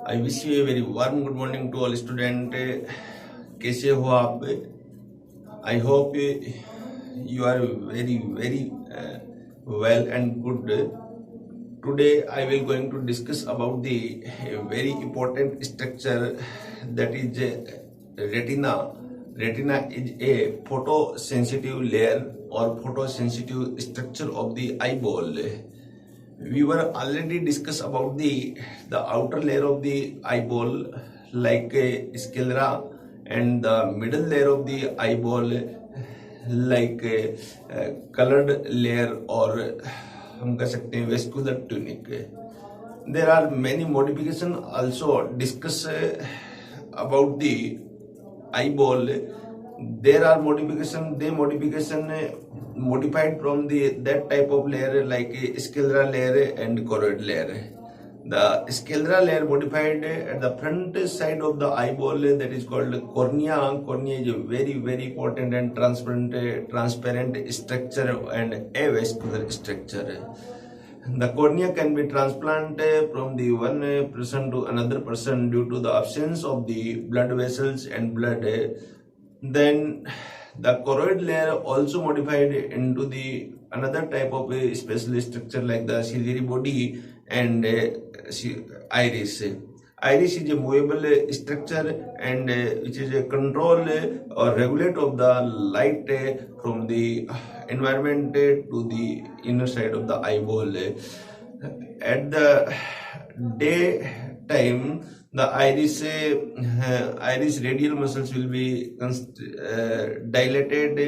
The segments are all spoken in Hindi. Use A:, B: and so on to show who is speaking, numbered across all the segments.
A: I wish you a very warm good morning to all student. कैसे हो आप? I hope you are very well and good. Today I will going to discuss about the very important structure that is retina. Retina is a photosensitive layer or photosensitive structure of the eyeball. We were already discussed about the outer layer of the eyeball like sclera, and the middle layer of the eyeball like colored layer or हम कह सकते हैं vascular tunic. There are many modification also discuss about the eyeball. There are modification modified from that type of layer like sclera layer and choroid layer. The sclera layer modified at the front side of the eyeball, that is called cornea. Cornea is a very important and transparent structure and avascular structure. The cornea can be transplanted from the one person to another person due to the absence of the blood vessels and blood. Then the choroid layer also modified into the another type of a special structure like the ciliary body and iris. Iris is a movable structure and which is a control or regulate of the light from the environment to the inner side of the eyeball. At the daytime, the iris radial muscles will be dilated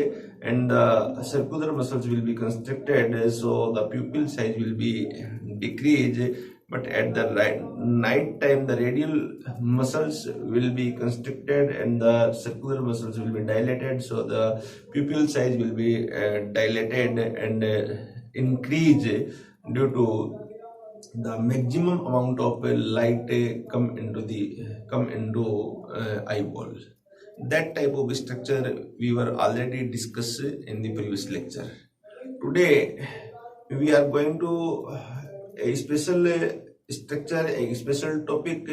A: and the circular muscles will be constricted, so the pupil size will be decreased. But at the night time, the radial muscles will be constricted and the circular muscles will be dilated, so the pupil size will be dilated and increased due to the maximum amount of light come into eyeball. That type of structure we were already discussed in the previous lecture. Today we are going to a special structure, a special topic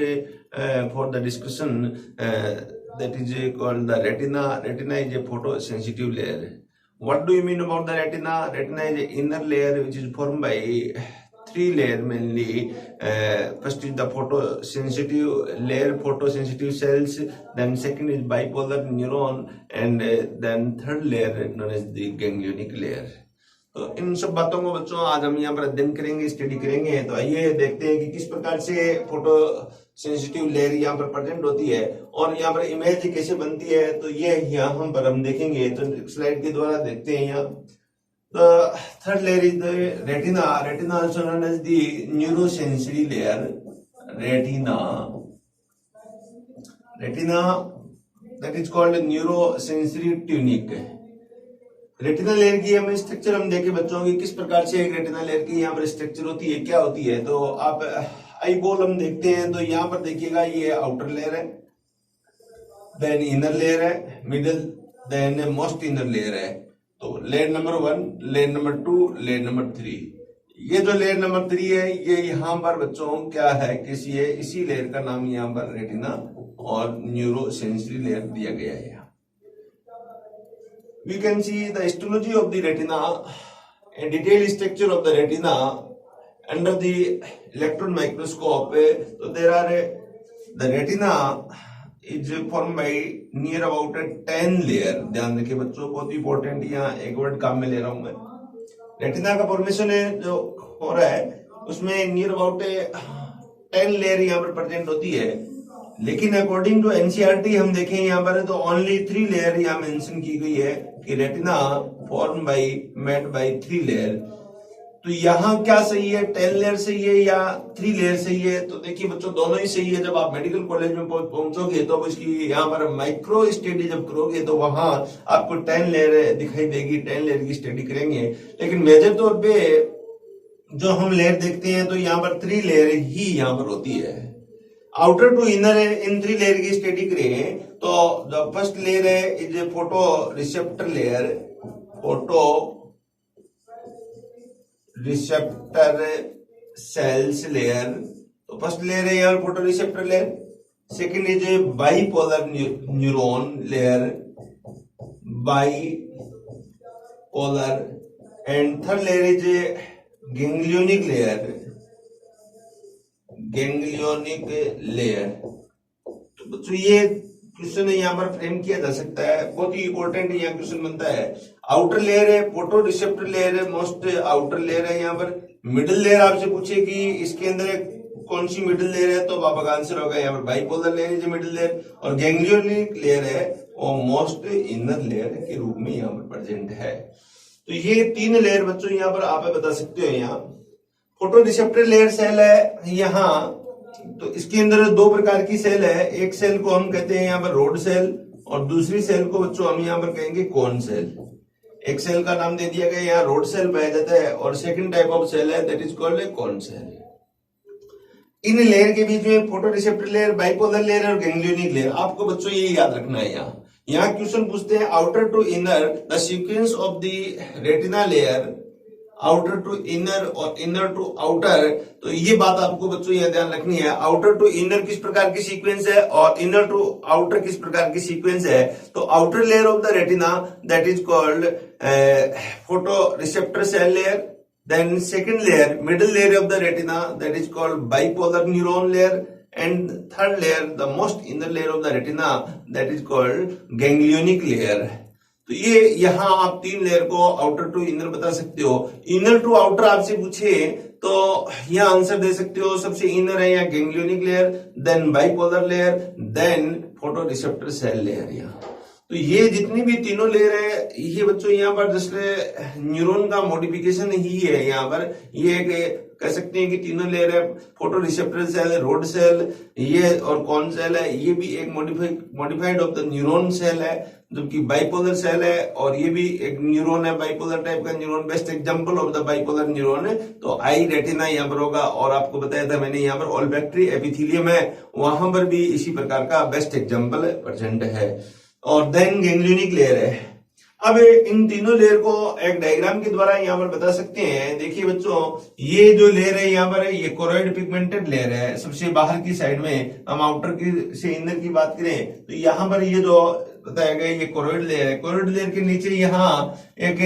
A: for the discussion, that is called the retina. Retina is a photosensitive layer. What do you mean about the retina? Retina is an inner layer which is formed by three layers mainly. First is the photosensitive layer, photosensitive cells. Then second is bipolar neuron, and then third layer known as the ganglionic layer. तो इन सब बातों को बच्चों आज हम यहाँ पर अध्ययन करेंगे, स्टडी करेंगे. तो आइए देखते हैं कि किस प्रकार से फोटो सेंसिटिव लेयर यहाँ पर प्रेजेंट होती है और यहाँ पर इमेज कैसे बनती है. तो ये यहाँ पर हम देखेंगे. तो स्लाइड के द्वारा देखते हैं. यहाँ the third layer is the retina. Retina also known as the neurosensory layer. Retina that is called neurosensory tunic. Retina layer की हम स्ट्रक्चर हम देखें बच्चों की किस प्रकार से एक रेटिना लेयर की यहाँ पर स्ट्रक्चर होती है, क्या होती है. तो आप आई बॉल हम देखते हैं. तो यहाँ पर देखिएगा ये आउटर लेयर है, देन इनर लेयर है, middle, then most inner layer है. तो layer number 1, layer number 2, layer number 3. ये जो लेयर नंबर 3 है ये यहाँ पर बच्चों क्या है, किसी है, इसी लेयर का नाम यहाँ पर रेटिना और न्यूरोसेंसरी लेयर दिया गया है. We can see the histology of the retina, a detailed structure of the retina under the electron microscope. So there are the retina is formed by near about 10 layer. ध्यान रखिए बच्चों, बहुत इंपॉर्टेंट. यहाँ एक वर्ड काम में ले रहा हूं मैं. रेटिना का फॉर्मेशन है जो हो रहा है उसमें नियर अबाउट 10 लेयर यहाँ पर प्रेजेंट होती है. लेकिन अकॉर्डिंग टू एनसीईआरटी हम देखें यहाँ पर तो ओनली 3 लेयर यहाँ मेंशन की गई है कि retina form bye made by 3 layer. तो यहाँ क्या सही है, 10 लेयर सही है या 3 लेयर सही है? तो देखिए बच्चों दोनों ही सही है. जब आप मेडिकल कॉलेज में पहुंचोगे तो इसकी यहाँ पर माइक्रो स्टडी जब करोगे तो वहां आपको 10 लेयर दिखाई देगी, 10 लेयर की स्टडी करेंगे. लेकिन मेजर तौर पे जो हम लेयर देखते हैं तो यहाँ पर 3 लेयर ही यहाँ पर होती है. Outer to inner in 3 layer की स्टडी करें तो द फर्स्ट लेयर है is a photoreceptor layer. Photoreceptor cells layer. तो फर्स्ट लेयर है यहाँ photoreceptor layer, second is a bipolar neuron layer, bipolar, and third layer is a ganglionic layer, ganglionic layer. तो बच्चों ये क्वेश्चन यहाँ पर फ्रेम किया जा सकता है, बहुत ही इंपॉर्टेंट यहाँ क्वेश्चन बनता है। आउटर लेयर है, फोटो रिसेप्टर लेयर है, मोस्ट आउटर लेयर है यहाँ पर। मिडिल लेयर आपसे पूछे कि इसके अंदर कौन सी मिडिल लेयर है, तो आपका आंसर होगा यहाँ पर bipolar layer is middle layer, और गैंग्लियोनिक लेयर है वो मोस्ट इनर लेयर के रूप में यहाँ पर प्रेजेंट है। तो ये तीन लेयर बच्चों यहाँ पर आप बता सकते हो। यहाँ फोटो रिसेप्टर लेयर सेल है यहाँ, तो इसके अंदर दो प्रकार की सेल है, एक सेल को हम कहते हैं यहाँ पर रोड सेल, और दूसरी सेल को बच्चों हम यहाँ पर कहेंगे कोन सेल। एक सेल का नाम दे दिया गया यहाँ रोड सेल पाया जाता है, और सेकंड टाइप ऑफ सेल है that is called cone cell. इन लेयर के बीच में photoreceptor layer, bipolar layer और गैंग्लियोनिक लेयर। आपको बच्चों ये याद रखना है। यहाँ क्वेश्चन पूछते हैं outer to inner the sequence of the retina layer, outer to inner और इनर टू आउटर। तो ये बात आपको बच्चों यहाँ ध्यान रखनी है, आउटर टू इनर किस प्रकार की सीक्वेंस है और इनर टू आउटर किस प्रकार की सीक्वेंस है। तो outer layer of the retina that is called photoreceptor cell layer, then second layer, middle layer of the retina that is called bipolar neuron layer, and third layer, the most inner layer of the retina that is called ganglionic layer. तो ये यहाँ आप तीन लेयर को आउटर टू इनर बता सकते हो। इनर टू आउटर आपसे पूछे तो यहाँ आंसर दे सकते हो, सबसे इनर है यहाँ ganglionic layer, then bipolar layer, then photoreceptor cell layer. यहाँ तो ये जितनी भी तीनों लेयर है ये बच्चों यहाँ पर जस्ट न्यूरॉन का मॉडिफिकेशन ही है। यहाँ पर ये कह सकते हैं कि तीनों लेयर है, photoreceptor cell, rod cell ये और कॉन सेल है, ये भी एक modified of the neuron cell है, जबकि बाइपोलर सेल है और ये भी एक न्यूरॉन है, बाइपोलर टाइप का neuron. Best example of the bipolar neuron है तो आई रेटिना यहाँ पर होगा, और आपको बताया था मैंने यहाँ पर ओल्फैक्टरी एपिथेलियम है, वहां पर भी इसी प्रकार का बेस्ट एग्जाम्पल प्रेजेंट है। और देन गैंग्लियोनिक लेयर है। अब इन तीनों लेयर को एक डायग्राम के द्वारा यहाँ पर बता सकते हैं। देखिए बच्चों ये जो लेयर है यहाँ पर ये कोरोइड पिगमेंटेड लेयर है, सबसे बाहर की साइड में। हम आउटर की से इनर की बात करें तो यहाँ पर ये जो बताया गया ये कोरोइड लेयर है। कोरोइड लेयर के नीचे यहाँ एक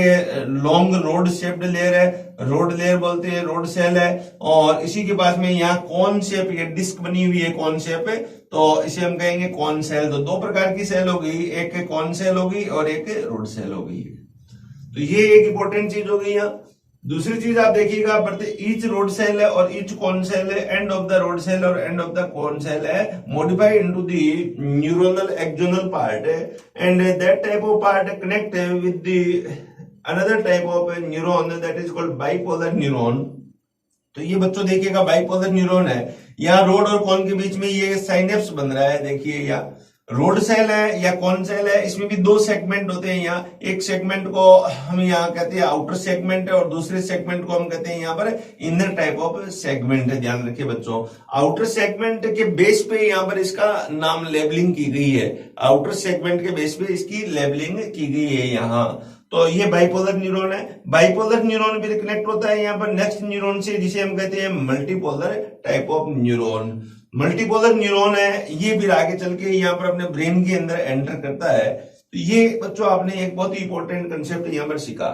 A: लॉन्ग रोड शेप्ड लेयर है, रोड लेयर बोलते हैं, रोड सेल है, और इसी के पास में यहाँ कॉन शेप, ये डिस्क बनी हुई है कॉन शेप है, तो इसे हम कहेंगे कॉन सेल। तो दो प्रकार की सेल होगी, एक कॉन सेल होगी और एक रोड सेल होगी। तो ये एक इंपॉर्टेंट चीज हो गई यहाँ। दूसरी चीज आप देखिएगा, ईच रोड सेल है और ईच कॉन सेल है, end of the rod cell और end of the cone cell है modified into the neuronal axonal part, and that type of part connect with the another type of neuron that is called bipolar neuron. तो ये बच्चों देखिएगा बाइपोलर न्यूरॉन है, यहाँ रोड और कॉन के बीच में ये साइनेप्स बन रहा है। देखिए यहाँ रोड सेल है या कॉन सेल है, इसमें भी दो सेगमेंट होते हैं। यहाँ एक सेगमेंट को हम यहाँ कहते हैं आउटर सेगमेंट है और दूसरे सेगमेंट को हम कहते हैं यहाँ पर इनर टाइप ऑफ सेगमेंट है। ध्यान रखिए बच्चों, आउटर सेगमेंट के बेस पे यहाँ पर इसका नाम लेबलिंग की गई है, आउटर सेगमेंट के बेस पे इसकी लेबलिंग की गई है यहाँ। तो ये बाइपोलर न्यूरॉन है। बाइपोलर न्यूरॉन भी कनेक्ट होता है यहाँ पर नेक्स्ट न्यूरॉन से, जिसे हम कहते हैं multipolar type of neuron. Multipolar neuron है, ये फिर आगे चल के यहाँ पर अपने ब्रेन के अंदर एंटर करता है। तो ये बच्चों आपने एक बहुत ही इंपॉर्टेंट कंसेप्ट यहाँ पर सीखा।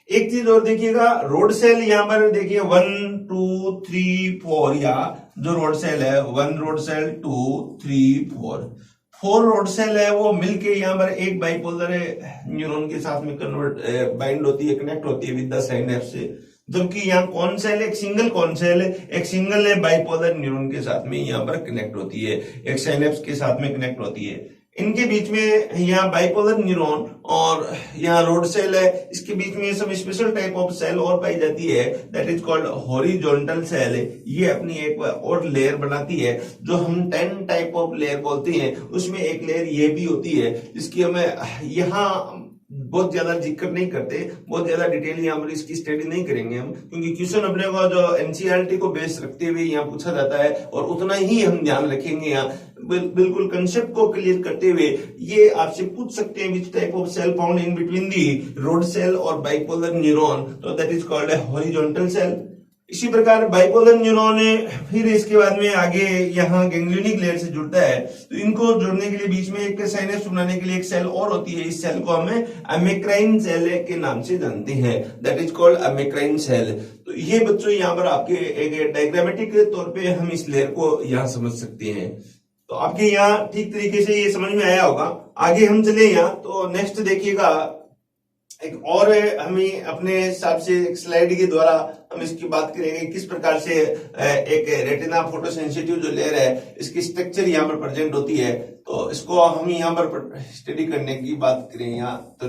A: एक चीज और देखिएगा, रोड सेल यहाँ पर देखिए 1 2 3 4, या जो रोड सेल है 1 रोड सेल 2 3 4 रोड सेल है, वो मिलके यहाँ पर एक बाइपोलर न्यूरॉन के साथ में बाइंड होती है, कनेक्ट होती है विद द साइनेप्स से। जबकि यहाँ कौन सेल, एक सिंगल कौन सेल है, एक सिंगल बाइपोलर न्यूरॉन के साथ में यहाँ पर कनेक्ट होती है, एक साइनेप्स के साथ में कनेक्ट होती है। इनके बीच में यहाँ बाइपोलर न्यूरॉन और यहाँ रोड सेल है, इसके बीच में सब स्पेशल टाइप ऑफ सेल और पाई जाती है that is called horizontal cell. ये अपनी एक और लेयर बनाती है जो हम 10 टाइप ऑफ लेयर बोलते हैं, उसमें एक लेयर ये भी होती है जिसकी हमें यहाँ बहुत ज्यादा जिक्र नहीं करते, बहुत ज्यादा डिटेल यहाँ पर इसकी स्टडी नहीं करेंगे हम, क्योंकि क्वेश्चन अपने को जो एनसीईआरटी को बेस रखते हुए यहाँ पूछा जाता है और उतना ही हम ध्यान रखेंगे। यहाँ बिल्कुल कंसेप्ट को क्लियर करते हुए ये आपसे पूछ सकते हैं which type of cell found in between the rod cell और बाइपोलर न्यूरॉन, तो that is called horizontal cell. इसी प्रकार बाइपोलर न्यूरॉन फिर इसके बाद में आगे यहाँ गैंग्लियोनिक लेयर से जुड़ता है। तो इनको जोड़ने के लिए बीच में एक साइनेप्स बनाने के लिए एक सेल और होती है। इस सेल को हमें अमेक्राइन सेल के नाम से जानते हैं, दैट इज कॉल्ड अमेक्राइन सेल। तो ये बच्चों यहाँ पर आपके एक डायग्रामेटिक तौर पे हम इस लेयर को यहाँ समझ सकते हैं। तो आपके यहाँ ठीक तरीके से ये समझ में आया होगा। आगे हम चले यहाँ, तो नेक्स्ट देखिएगा एक और हमें अपने हिसाब से एक स्लाइड के द्वारा हम इसकी बात करेंगे किस प्रकार से एक रेटिना फोटोसेंसिटिव जो लेयर है इसकी स्ट्रक्चर यहाँ पर प्रेजेंट होती है। तो इसको हम यहाँ पर स्टडी करने की बात करें यहाँ, तो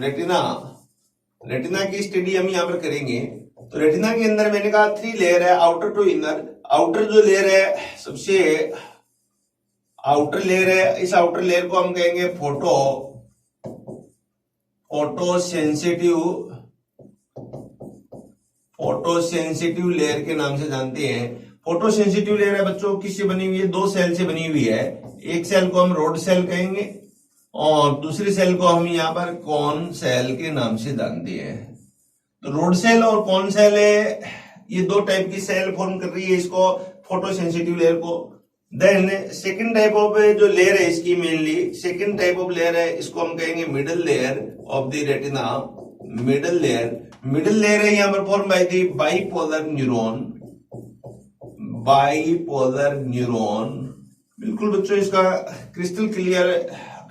A: रेटिना की स्टडी हम यहाँ पर करेंगे। तो रेटिना के अंदर मैंने कहा 3 लेयर है, आउटर टू इनर। आउटर जो लेयर है सबसे आउटर लेयर है, इस आउटर लेयर को हम कहेंगे फोटोसेंसिटिव लेयर के नाम से जानते हैं। फोटोसेंसिटिव लेयर है बच्चों किससे बनी हुई है? 2 सेल से बनी हुई है। एक सेल को हम रोड सेल कहेंगे और दूसरी सेल को हम यहाँ पर कॉन सेल के नाम से जानते हैं। तो रोड सेल और कॉन सेल है, ये 2 टाइप की सेल फॉर्म कर रही है इसको, फोटोसेंसिटिव लेयर को। देन सेकंड टाइप ऑफ जो लेयर है इसकी, mainly second type of layer है, इसको हम कहेंगे middle layer of the retina. Middle layer है यहाँ पर form by the bipolar neuron. बिल्कुल बच्चों इसका क्रिस्टल क्लियर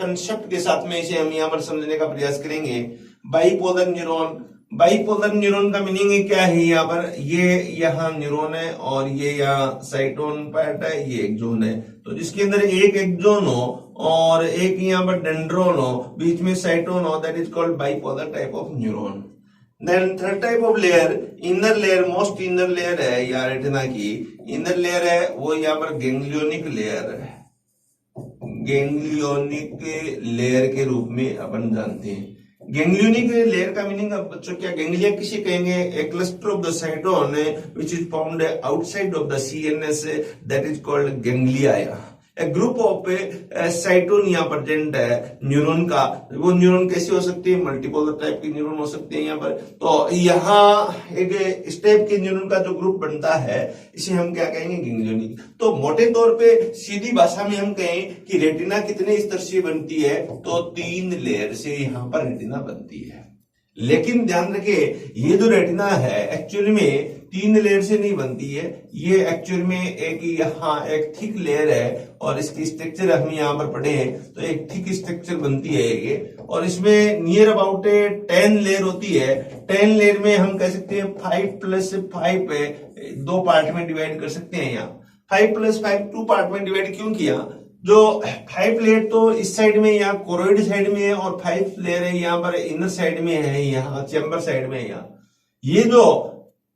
A: कंसेप्ट के साथ में इसे हम यहाँ पर समझने का प्रयास करेंगे। बाइपोलर न्यूरॉन का मीनिंग क्या है? यहाँ पर ये यहाँ न्यूरॉन है और ये यहाँ साइटोन पार्ट है, ये एक्सोन है। तो जिसके अंदर एक एक्सोन हो और एक यहाँ पर डेंड्रोन हो, बीच में साइटोन हो, that is called bipolar type of neuron. Then third type of layer, inner layer, most inner layer है या रेटिना की इनर लेयर है, वो यहाँ पर गैंग्लियोनिक लेयर के रूप में अपन जानते हैं। गैंग्लियोनिक लेयर का मीनिंग अब बच्चों क्या, गैंग्लिया किसे कहेंगे? ए cluster of the साइटोन which is found outside of the CNS, that is called ganglia. A group of साइटोन यहाँ प्रेजेंट है न्यूरॉन का। वो न्यूरॉन कैसे हो सकते हैं? मल्टीपोलर टाइप के न्यूरॉन हो सकते हैं यहाँ पर। तो यहाँ एक इस टाइप के न्यूरॉन का जो ग्रुप बनता है इसे हम क्या कहेंगे? गैंग्लियोनिक। तो मोटे तौर पे सीधी भाषा में हम कहें कि रेटिना कितने स्तर से बनती है, तो 3 लेयर से यहाँ पर रेटिना बनती है। लेकिन ध्यान रखिए ये जो रेटिना है एक्चुअली में 3 लेयर से नहीं बनती है, ये एक्चुअल में एक यहाँ एक थिक लेयर है और इसकी स्ट्रक्चर हम यहाँ पर पढ़े हैं तो एक थिक स्ट्रक्चर बनती है ये। और इसमें नियर अबाउट 10 लेयर होती है। 10 लेयर में हम कह सकते हैं 5+5 2 पार्ट में डिवाइड कर सकते हैं। यहाँ 5+5 2 पार्ट में डिवाइड क्यों किया? जो 5 लेयर तो इस साइड में यहाँ कोरोइड साइड में है और 5 लेयर है यहाँ पर इनर साइड में है, यहाँ चैम्बर साइड में है। यहाँ ये जो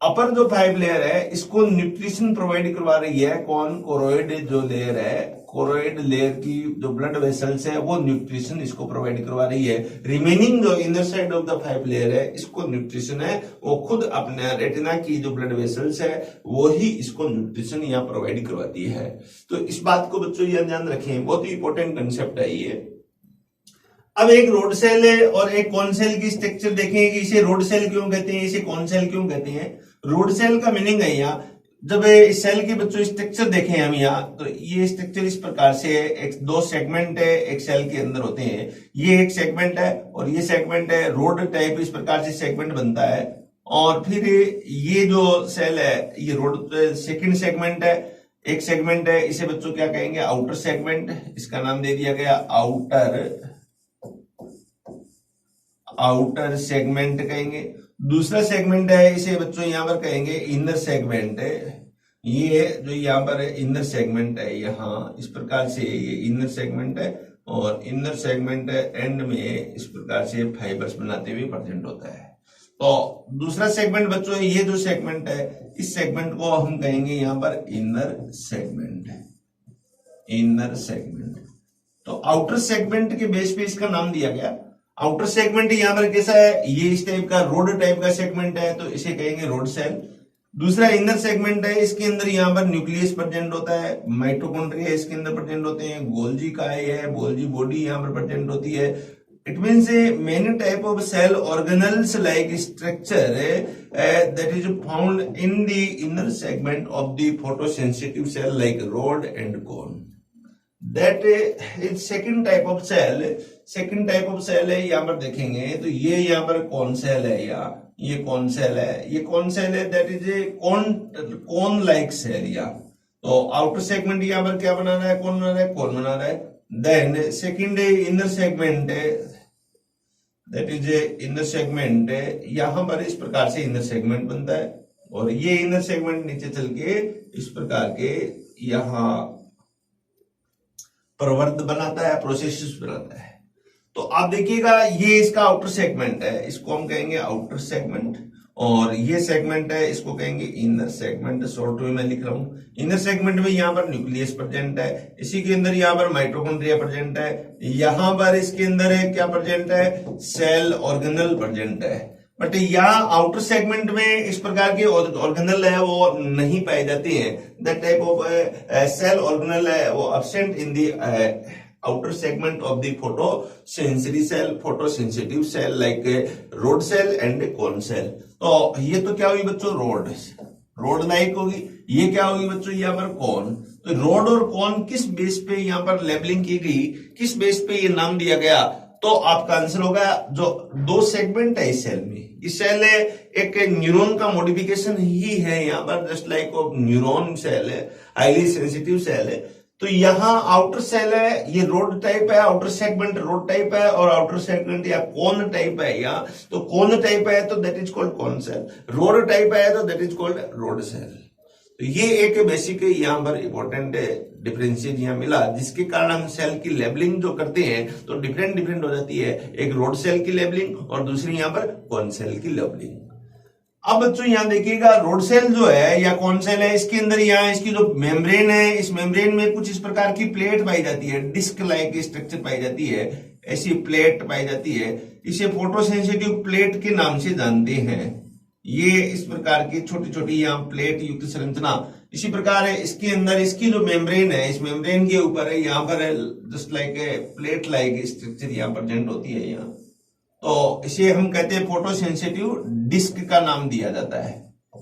A: अपर जो 5 लेयर है इसको न्यूट्रिशन प्रोवाइड करवा रही है कौन? कोरोइड जो लेयर है, कोरोइड लेयर की जो ब्लड वेसल्स है वो न्यूट्रिशन इसको प्रोवाइड करवा रही है। रिमेनिंग जो inner side of the 5 layer है इसको न्यूट्रिशन है वो खुद अपने रेटिना की जो ब्लड वेसल्स है वो ही इसको न्यूट्रिशन यहाँ प्रोवाइड करवाती है। तो इस बात को बच्चों ये ध्यान रखें, बहुत ही इंपॉर्टेंट कंसेप्ट है ये। अब एक रोड सेल है और एक कॉन सेल की स्ट्रक्चर देखें कि इसे रोड सेल क्यों कहते हैं, इसे कॉन सेल क्यों कहते हैं। रोड सेल का मीनिंग है यहाँ, जब इस सेल की बच्चों स्ट्रक्चर देखें हम यहाँ, तो ये स्ट्रक्चर इस प्रकार से एक 2 सेगमेंट है एक सेल के अंदर होते हैं। ये एक सेगमेंट है और ये सेगमेंट है, रोड टाइप इस प्रकार से सेगमेंट बनता है। और फिर ये जो सेल है ये रोड सेकंड सेगमेंट है, एक सेगमेंट है, इसे बच्चों क्या कहेंगे? Outer segment. इसका नाम दे दिया गया आउटर सेगमेंट कहेंगे। दूसरा सेगमेंट है इसे बच्चों यहां पर कहेंगे इनर सेगमेंट है। ये जो यहाँ पर इनर सेगमेंट है, यहाँ इस प्रकार से ये इनर सेगमेंट है और इनर सेगमेंट एंड में इस प्रकार से फाइबर्स बनाते हुए प्रेजेंट होता है। तो दूसरा सेगमेंट बच्चों ये जो सेगमेंट है इस सेगमेंट को हम कहेंगे यहाँ पर इनर सेगमेंट। तो आउटर सेगमेंट के बेस पे इसका नाम दिया गया। आउटर सेगमेंट यहाँ पर कैसा है? ये इस टाइप का रोड टाइप का सेगमेंट है तो इसे कहेंगे रोड सेल। दूसरा इनर सेगमेंट है, इसके अंदर यहाँ पर न्यूक्लियस प्रेजेंट होता है, माइटोकॉन्ड्रिया इसके अंदर प्रेजेंट होते हैं, गोल्जी काय है, गोल्जी बॉडी यहाँ पर प्रेजेंट होती है, it means many type of cell organelles like structure that is found in the inner segment of the photosensitive cell like rod and cone. That is second type of cell है। यहाँ पर देखेंगे तो ये यहाँ पर कौन सेल है, ये कौन सेल है, दैट इज ए कौन लाइक सेल। या तो आउटर सेगमेंट यहाँ पर क्या बना रहा है, कौन बना रहा है। Then second inner segment, that is a inner segment, यहां पर इस प्रकार से इनर सेगमेंट बनता है और ये इनर सेगमेंट नीचे चल के इस प्रकार के यहां प्रवर्ध बनाता है, प्रोसेसेस बनाता है। तो आप देखिएगा ये इसका आउटर सेगमेंट है, इसको हम कहेंगे आउटर सेगमेंट, और ये सेगमेंट है इसको कहेंगे इनर सेगमेंट। शॉर्ट में मैं लिख रहा हूं, इनर सेगमेंट में यहाँ पर न्यूक्लियस प्रेजेंट है, इसी के अंदर यहाँ पर माइटोकॉन्ड्रिया प्रेजेंट है, यहाँ पर इसके अंदर है क्या प्रेजेंट है, सेल ऑर्गेनल प्रेजेंट है। बट यहाँ आउटर सेगमेंट में इस प्रकार के ऑर्गेनल है वो नहीं पाई जाती है। That type of cell organelle है वो absent in the outer segment of the photosensory cell, photosensitive cell like rod cell and cone cell। तो ये तो क्या हुई बच्चों, रोड लाइक होगी, ये क्या होगी बच्चों यहाँ पर कौन। तो रोड और कौन किस बेस पे यहाँ पर लेबलिंग की गई, किस बेस पे ये नाम दिया गया, तो आपका आंसर होगा जो दो सेगमेंट है इस सेल में, इस सेल है एक न्यूरॉन का मॉडिफिकेशन ही है यहाँ पर, जस्ट लाइक न्यूरॉन सेल है, हाईली सेंसिटिव सेल है। तो यहाँ आउटर सेल है, ये रोड टाइप है, आउटर सेगमेंट रोड टाइप है, और आउटर सेगमेंट या कोन टाइप है। यहाँ तो कोन टाइप है तो that is called cone cell, rod type है तो that is called rod cell. तो ये एक बेसिक यहाँ पर इंपॉर्टेंट डिफरेंशिएट यहाँ मिला, जिसके कारण हम सेल की लेबलिंग जो करते हैं तो डिफरेंट हो जाती है, एक रोड सेल की लेबलिंग और दूसरी यहाँ पर कोन सेल की लेबलिंग। अब बच्चों यहां देखिएगा रोड सेल जो है या कौन सेल है, इसके अंदर यहाँ इसकी जो मेम्ब्रेन है, इस मेम्ब्रेन में कुछ इस प्रकार की प्लेट पाई जाती है, डिस्क लाइक स्ट्रक्चर पाई जाती है, ऐसी प्लेट पाई जाती है, इसे फोटोसेंसिटिव प्लेट के नाम से जानते हैं। ये इस प्रकार की छोटी छोटी यहाँ प्लेट युक्त संरचना, इसी प्रकार है इसके अंदर इसकी जो मेम्ब्रेन है, इस मेम्ब्रेन के ऊपर है यहाँ पर just like plate like structure यहाँ प्रेजेंट होती है यहाँ, तो इसे हम कहते हैं फोटोसेंसिटिव डिस्क का नाम दिया जाता है।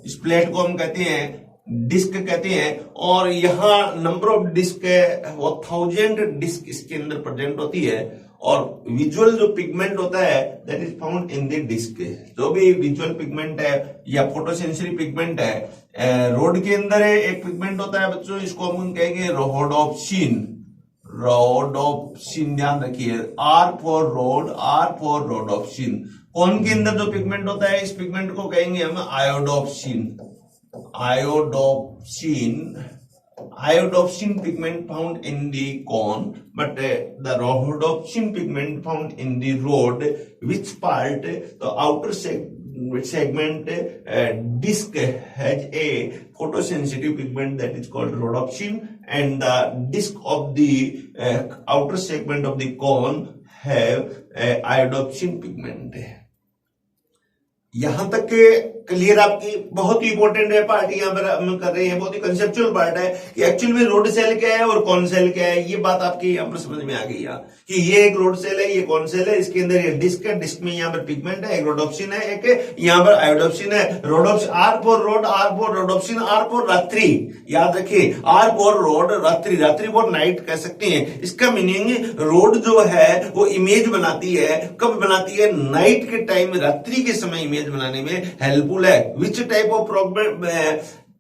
A: इस प्लेट को हम कहते हैं डिस्क कहते हैं, और यहाँ नंबर ऑफ डिस्क है वो 1000 डिस्क इसके अंदर प्रेजेंट होती है, और विजुअल जो पिगमेंट होता है that is found in the disc. जो भी विजुअल पिगमेंट है या फोटोसेंसरी पिगमेंट है, रोड के अंदर है एक पिगमेंट होता है बच्चों, इसको हम कहेंगे रोडोप्सिन। ध्यान रखिए, R for rod, R for rhodopsin. Cone के अंदर जो पिगमेंट होता है इस पिगमेंट को कहेंगे हम आयोडोप्सिन। Iodopsin pigment found in the cone, but the rhodopsin pigment found in the rod. Which part? The outer segment disc has a photosensitive pigment that is called rhodopsin, and the disc of the outer segment of the cone have iodopsin pigment। यहां तक के क्लियर आपकी बहुत ही इंपॉर्टेंट है पार्ट यहाँ पर हम कर रहे हैं, बहुत ही कंसेप्चुअल पार्ट है कि एक्चुअल में रोड सेल क्या है और कौन सेल क्या है। ये बात आपकी यहाँ पर समझ में आ गई है कि ये एक रोड सेल है, ये कौन सेल है, इसके अंदर ये डिस्क है, डिस्क में यहाँ पर पिगमेंट है, एक रोडोप्सिन है, एक यहाँ पर आयोडोप्सिन है। Rhodopsin R for rod, R for rhodopsin, R for रात्रि। याद रखिए, आर फॉर रोड, रात्रि, रात्रि फॉर नाइट कह सकते हैं। इसका मीनिंग रोड जो है वो इमेज बनाती है, कब बनाती है, नाइट के टाइम, रात्रि के समय इमेज बनाने में हेल्पफुल है। विच type of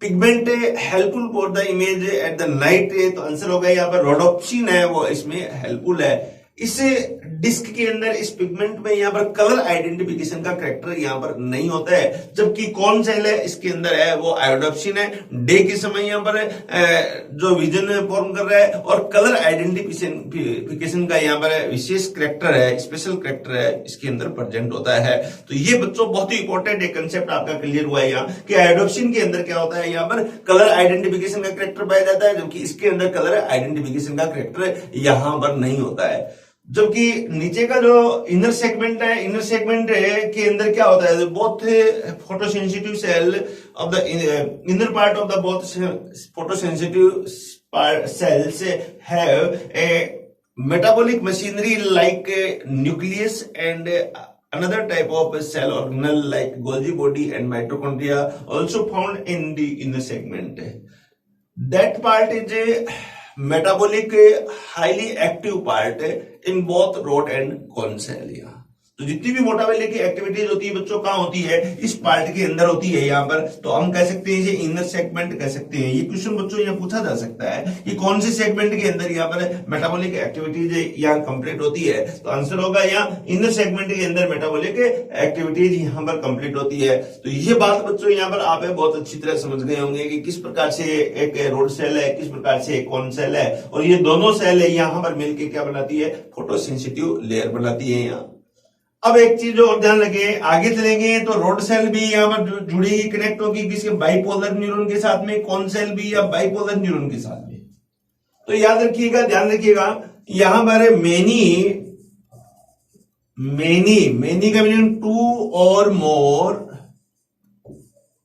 A: pigment helpful for the image at the night, तो आंसर होगा यहाँ पर रोडोप्सिन है, वो इसमें हेल्पफुल है। इस डिस्क के अंदर इस पिगमेंट में यहाँ पर कलर आइडेंटिफिकेशन का कैरेक्टर यहाँ पर नहीं होता है, जबकि कौन सेल है इसके अंदर है वो आयोडोप्सिन है। डे के समय यहाँ पर जो विजन फॉर्म कर रहा है, और कलर आइडेंटिफिकेशन का यहाँ पर विशेष कैरेक्टर है, स्पेशल कैरेक्टर है इसके अंदर प्रेजेंट होता है। तो ये बच्चों बहुत ही इंपॉर्टेंट एक कंसेप्ट आपका क्लियर हुआ है यहाँ कि आयोडोप्सिन के अंदर क्या होता है, यहाँ पर कलर आइडेंटिफिकेशन का कैरेक्टर पाया जाता है, जबकि इसके अंदर कलर आइडेंटिफिकेशन का कैरेक्टर यहाँ पर नहीं होता है। जबकि नीचे का जो इनर सेगमेंट है, इनर सेगमेंट के अंदर क्या होता है, both photosensitive cell of the inner part of the both photosensitive cells have a metabolic machinery like nucleus and another type of cell organelle like Golgi body and mitochondria also found in the inner segment. That part is a metabolic highly active part in both rod and cone cell. तो जितनी भी मोटावेले की एक्टिविटीज होती है बच्चों कहाँ होती है, इस पार्ट के अंदर होती है यहाँ पर। तो हम कह सकते हैं इसे इनर सेगमेंट कह सकते हैं। ये क्वेश्चन बच्चों यहाँ पूछा जा सकता है कि कौन से सेगमेंट के अंदर यहाँ पर मेटाबॉलिक एक्टिविटीज यहाँ कंप्लीट होती है। तो आंसर होगा यहाँ इनर सेगमेंट के अंदर मेटाबॉलिक एक्टिविटीज यहाँ पर कंप्लीट होती है। तो ये बात बच्चों यहाँ पर आप बहुत अच्छी तरह समझ गए होंगे कि किस प्रकार से एक रोड सेल है, किस प्रकार से एक कॉन सेल है, और ये दोनों सेल यहाँ पर मिलकर क्या बनाती है, फोटोसेंसिटिव लेयर बनाती है यहाँ। अब एक चीज और ध्यान रखें, आगे चलेंगे तो रोड सेल भी यहाँ पर जुड़ी कनेक्ट होगी किसके, बाइपोलर न्यूरॉन के साथ में, कौन सेल भी या बाइपोलर न्यूरॉन के साथ में। तो याद रखिएगा, ध्यान रखिएगा, यहां पर मेनी का meaning to or more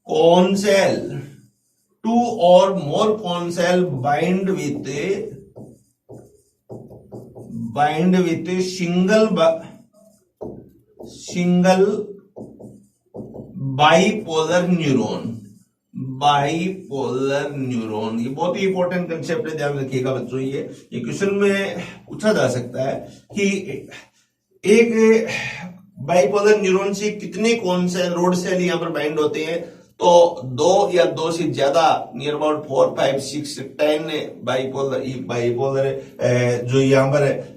A: cone cell, two or more cone cell bind with single bipolar neuron. ये बहुत ही इंपॉर्टेंट कंसेप्ट है, ध्यान रखिएगा बच्चों। ये क्वेश्चन में पूछा जा सकता है कि एक बाइपोलर न्यूरॉन से कितने कौन से रोड सेल यहाँ पर बाइंड होते हैं। तो 2 या 2 से ज्यादा, नियर अबाउट 4, 5, 6, 10 बाइपोलर जो यहाँ पर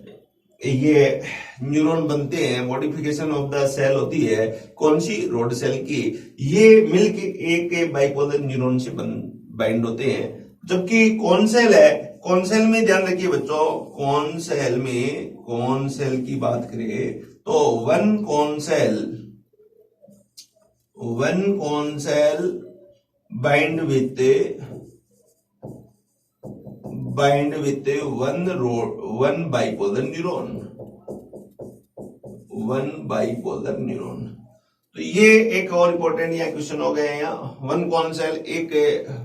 A: ये न्यूरॉन बनते हैं, मॉडिफिकेशन ऑफ द सेल होती है कौन सी, रोड सेल की। ये मिलके एक बाइपोलर न्यूरॉन से बाइंड होते हैं। जबकि कौन सेल है, कौन सेल में ध्यान रखिए बच्चों, कौन सेल की बात करें तो one cone cell bind with one bipolar neuron. तो ये एक और इंपॉर्टेंट यहाँ क्वेश्चन हो गया। यहाँ वन कौन सेल एक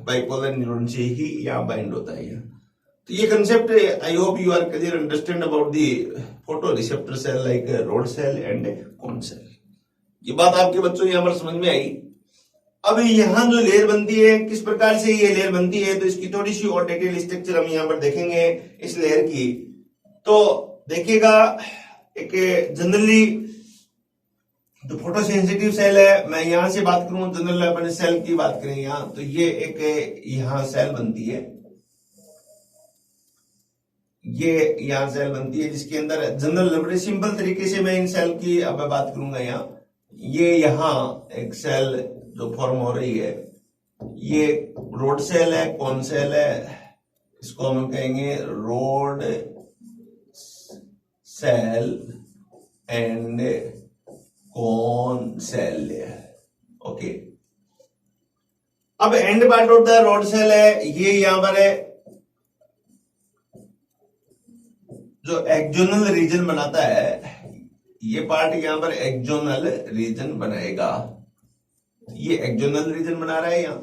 A: बाइपोलर न्यूरॉन से ही यहाँ बाइंड होता है। तो ये concept, I hope you are clear understand about the photoreceptor cell like rod cell and cone cell. ये बात आपके बच्चों यहाँ पर समझ में आई। अब यहाँ जो लेयर बनती है, किस प्रकार से ये लेयर बनती है, तो इसकी थोड़ी सी और डिटेल स्ट्रक्चर हम यहाँ पर देखेंगे इस लेयर की। तो देखिएगा, एक जनरली जो फोटो सेंसिटिव सेल है, मैं यहां से बात करूं, जनरल अपन सेल की बात करें यहाँ, तो ये एक यहाँ सेल बनती है, ये यहाँ सेल बनती है जिसके अंदर जनरल बड़े सिंपल तरीके से मैं इन सेल की अब मैं बात करूंगा। ये यहाँ एक सेल जो फॉर्म हो रही है, ये रोड सेल है, कौन सेल है, इसको हम कहेंगे rod cell and cone cell. Okay, अब end part of the rod cell है, ये यहां पर है जो एक्सोनल रीजन बनाता है, ये पार्ट यहां पर एक्सोनल रीजन बनाएगा, ये एक्सोनल रीजन बना रहा है यहां।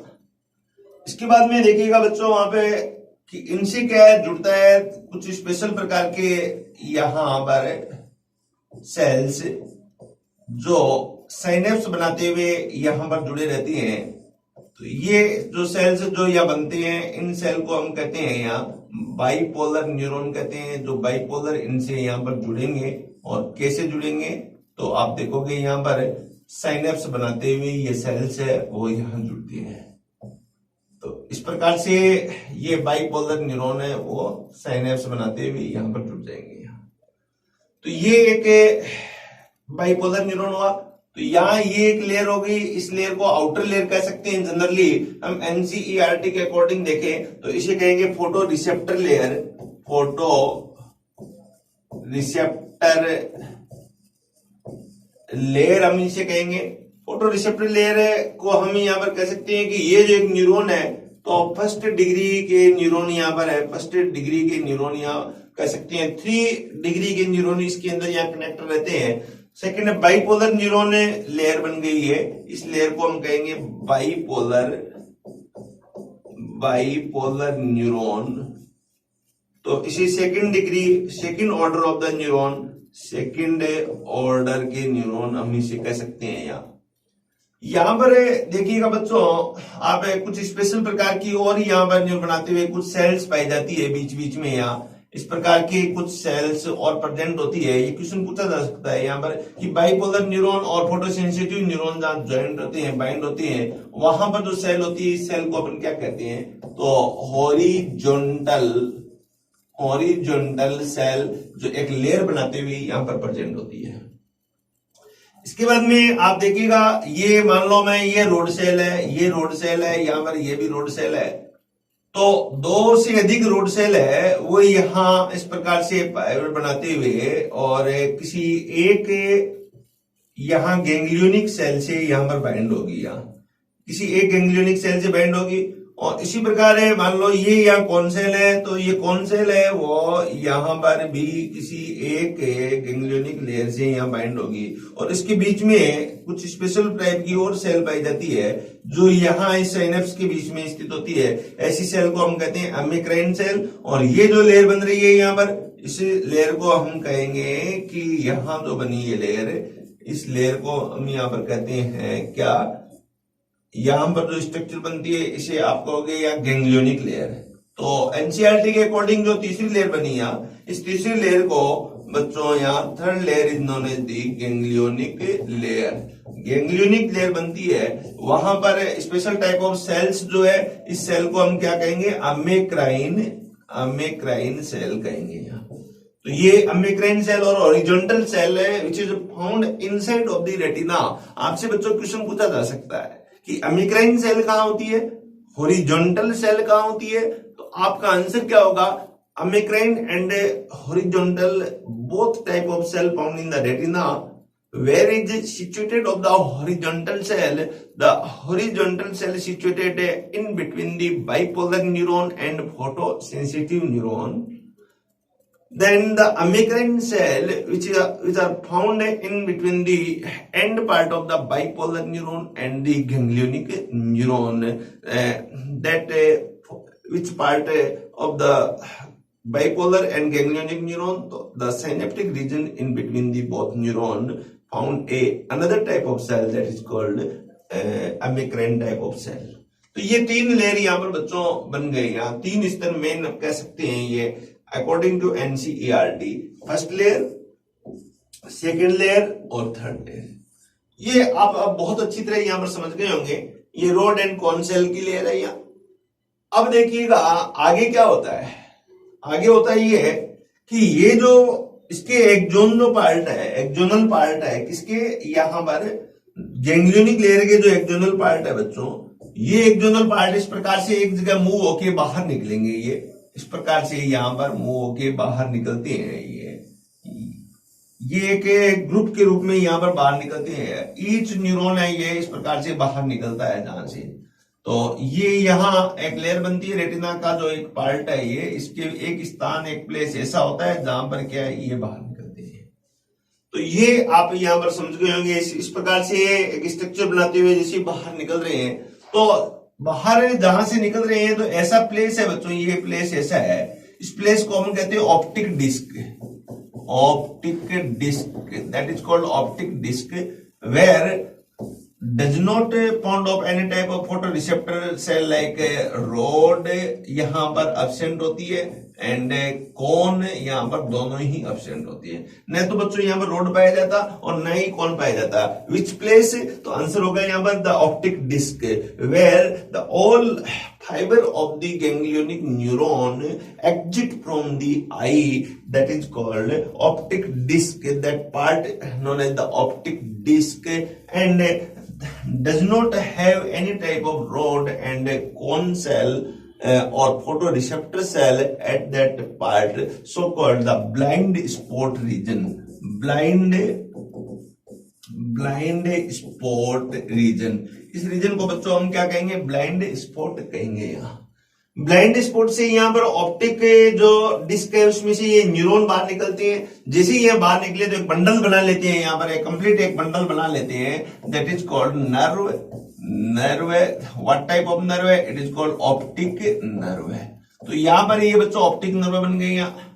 A: इसके बाद में देखिएगा बच्चों वहां पे कि इनसे क्या जुड़ता है, कुछ स्पेशल प्रकार के यहां पर सेल्स जो साइनेप्स बनाते हुए यहां पर जुड़े रहती हैं। तो ये जो सेल्स जो यहाँ बनते हैं, इन सेल को हम कहते हैं यहाँ बाइपोलर न्यूरॉन कहते हैं। जो बाइपोलर इनसे यहाँ पर जुड़ेंगे, और कैसे जुड़ेंगे तो आप देखोगे यहाँ पर साइनेप्स बनाते हुए ये सेल्स है वो यहाँ जुड़ती हैं। तो इस प्रकार से ये बाइपोलर न्यूरॉन है वो साइनेप्स बनाते हुए यहाँ पर जुड़ जाएंगे। तो ये एक बाइपोलर न्यूरॉन हुआ। तो यहाँ ये एक लेयर हो गई, इस लेयर को आउटर लेयर कह सकते हैं। जनरली हम एनसीईआरटी के अकॉर्डिंग देखें तो इसे कहेंगे photo receptor layer, photoreceptor layer हम इसे कहेंगे। फोटो रिसेप्टर लेयर को हम यहाँ पर कह सकते हैं कि ये जो एक न्यूरॉन है, तो फर्स्ट डिग्री के न्यूरॉन यहाँ पर है, फर्स्ट डिग्री के न्यूरॉन यहाँ कह सकते हैं। 3 डिग्री के न्यूरॉन इसके अंदर यहाँ कनेक्ट रहते हैं। सेकेंड बाइपोलर न्यूरॉन लेयर बन गई है, इस लेयर को हम कहेंगे बाइपोलर न्यूरॉन। तो तो इसी second order of the neuron, second order के न्यूरॉन हम इसे कह सकते हैं। यहाँ पर देखिएगा बच्चों, आप कुछ स्पेशल प्रकार की और यहाँ पर न्यूरॉन बनाते हुए कुछ सेल्स पाई जाती है बीच बीच में। यहाँ इस प्रकार की कुछ सेल्स और प्रेजेंट होती है। ये क्वेश्चन पूछा जा सकता है यहाँ पर कि बाइपोलर न्यूरॉन और फोटोसेंसिटिव न्यूरॉन जहाँ ज्वाइंट होते हैं, बाइंड होते हैं, वहां पर जो सेल होती है, इस सेल को अपन क्या कहते हैं? तो हॉरिजॉन्टल सेल, जो एक लेयर बनाते हुए यहाँ पर प्रेजेंट होती है। इसके बाद में आप देखिएगा, ये मान लो मैं ये रोड सेल है, ये रोड सेल है, यहाँ पर ये भी रोड सेल है। तो दो से अधिक रोड सेल है वो यहाँ इस प्रकार से बनाते हुए और किसी एक यहाँ गैंग्लियोनिक सेल से यहाँ पर बाइंड होगी, यहाँ किसी एक गैंग्लियोनिक सेल से बाइंड होगी। और इसी प्रकार है, मान लो ये यहाँ कौन सेल है, तो ये कौन सेल है वो यहाँ पर भी किसी एक गैंग्लियोनिक लेयर से यहाँ बाइंड होगी। और इसके बीच में कुछ स्पेशल टाइप की और सेल पाई जाती है जो यहाँ इस साइनेप्स के बीच में स्थित होती है। ऐसी सेल को हम कहते हैं अमीक्राइन सेल। और ये जो लेयर बन रही है यहाँ पर, इस लेयर को हम कहेंगे कि यहाँ जो बनी है लेयर, इस लेयर को हम यहाँ पर कहते हैं क्या? यहां पर जो स्ट्रक्चर बनती है इसे आप कहोगे या गैंग्लियोनिक लेयर। तो एनसीईआरटी के अकॉर्डिंग जो तीसरी लेयर बनी यहाँ, इस तीसरी लेयर को बच्चों यहाँ third layer is known as the ganglionic layer. Ganglionic layer बनती है, वहां पर स्पेशल टाइप ऑफ सेल्स जो है, इस सेल को हम क्या कहेंगे? अमेक्राइन सेल कहेंगे यहाँ। तो ये अमेक्राइन सेल और हॉरिजॉन्टल सेल है which is found inside of the retina. आपसे बच्चों क्वेश्चन पूछा जा सकता है कि अमीक्राइन सेल कहां होती है, हॉरिजॉन्टल सेल कहां होती है? तो आपका आंसर क्या होगा? Amacrine and horizontal both type of cell found in the retina. Where is situated of the horizontal cell? The horizontal cell situated in between the bipolar neuron and photosensitive neuron. Then the amecrine cell, which are found in between the end part of the bipolar neuron and the ganglionic neuron, which part of the bipolar and ganglionic neuron, the synaptic region in between the both neuron found another type of cell that is called amecrine type of cell. तो ये तीन लेयर यहाँ पर बच्चों बन गए। यहाँ तीन स्तर मेन कह सकते हैं ये according to NCERT, first layer, second layer और थर्ड लेयर। ये आप बहुत अच्छी तरह यहाँ पर समझ गए होंगे। ये रोड एंड कॉन सेल की लेयर है यहाँ। अब देखिएगा आगे क्या होता है। आगे होता है ये कि ये जो इसके एक्सोनल पार्ट है किसके? यहाँ पर गैंग्लियोनिक लेयर के जो एक्सोनल पार्ट है बच्चों, ये एक्सोनल पार्ट इस प्रकार से एक जगह मूव होके बाहर निकलेंगे। ये इस प्रकार से यहाँ पर मूव होके बाहर निकलते हैं। ये एक ग्रुप के रूप में यहाँ पर बाहर निकलते हैं। ईच न्यूरॉन है ये इस प्रकार से बाहर निकलता है जहां से। तो ये यहाँ एक लेयर बनती है रेटिना का जो एक पार्ट है ये, इसके एक स्थान एक प्लेस ऐसा होता है जहां पर क्या है ये बाहर निकलते हैं। तो ये आप यहाँ पर समझ गए होंगे। इस प्रकार से एक स्ट्रक्चर बनाते हुए जैसे बाहर निकल रहे हैं, तो बाहर जहां से निकल रहे हैं तो ऐसा प्लेस है बच्चों, ये प्लेस ऐसा है, इस प्लेस को हम कहते हैं optic disc. That is called optic disc, where does not found of any type of photoreceptor cell like rod यहाँ पर absent होती है एंड कौन यहाँ पर दोनों ही absent होती है। न तो बच्चों यहाँ पर रोड पाया जाता और न ही कौन पाया जाता। Which place? तो आंसर होगा यहाँ पर the optic disc, where the all fiber of the ganglionic neuron exit from the eye, that is called optic disc. That part known as the optic disc and does not have any type of rod and cone cell or photoreceptor cell at that part, so called the blind spot region. Blind spot region, इस रीजन को बच्चों हम क्या कहेंगे? ब्लाइंड स्पॉट कहेंगे। यहाँ ब्लाइंड स्पॉट से यहाँ पर ऑप्टिक जो डिस्क है उसमें से ये न्यूरॉन बाहर निकलते हैं। जैसे ही ये बाहर निकले तो एक बंडल बना लेते हैं, यहाँ पर एक कंप्लीट एक बंडल बना लेते हैं। That is called nerve. What type of nerve है? It is called optic nerve है। तो यहाँ पर ये बच्चों ऑप्टिक नर्व बन गई यहाँ।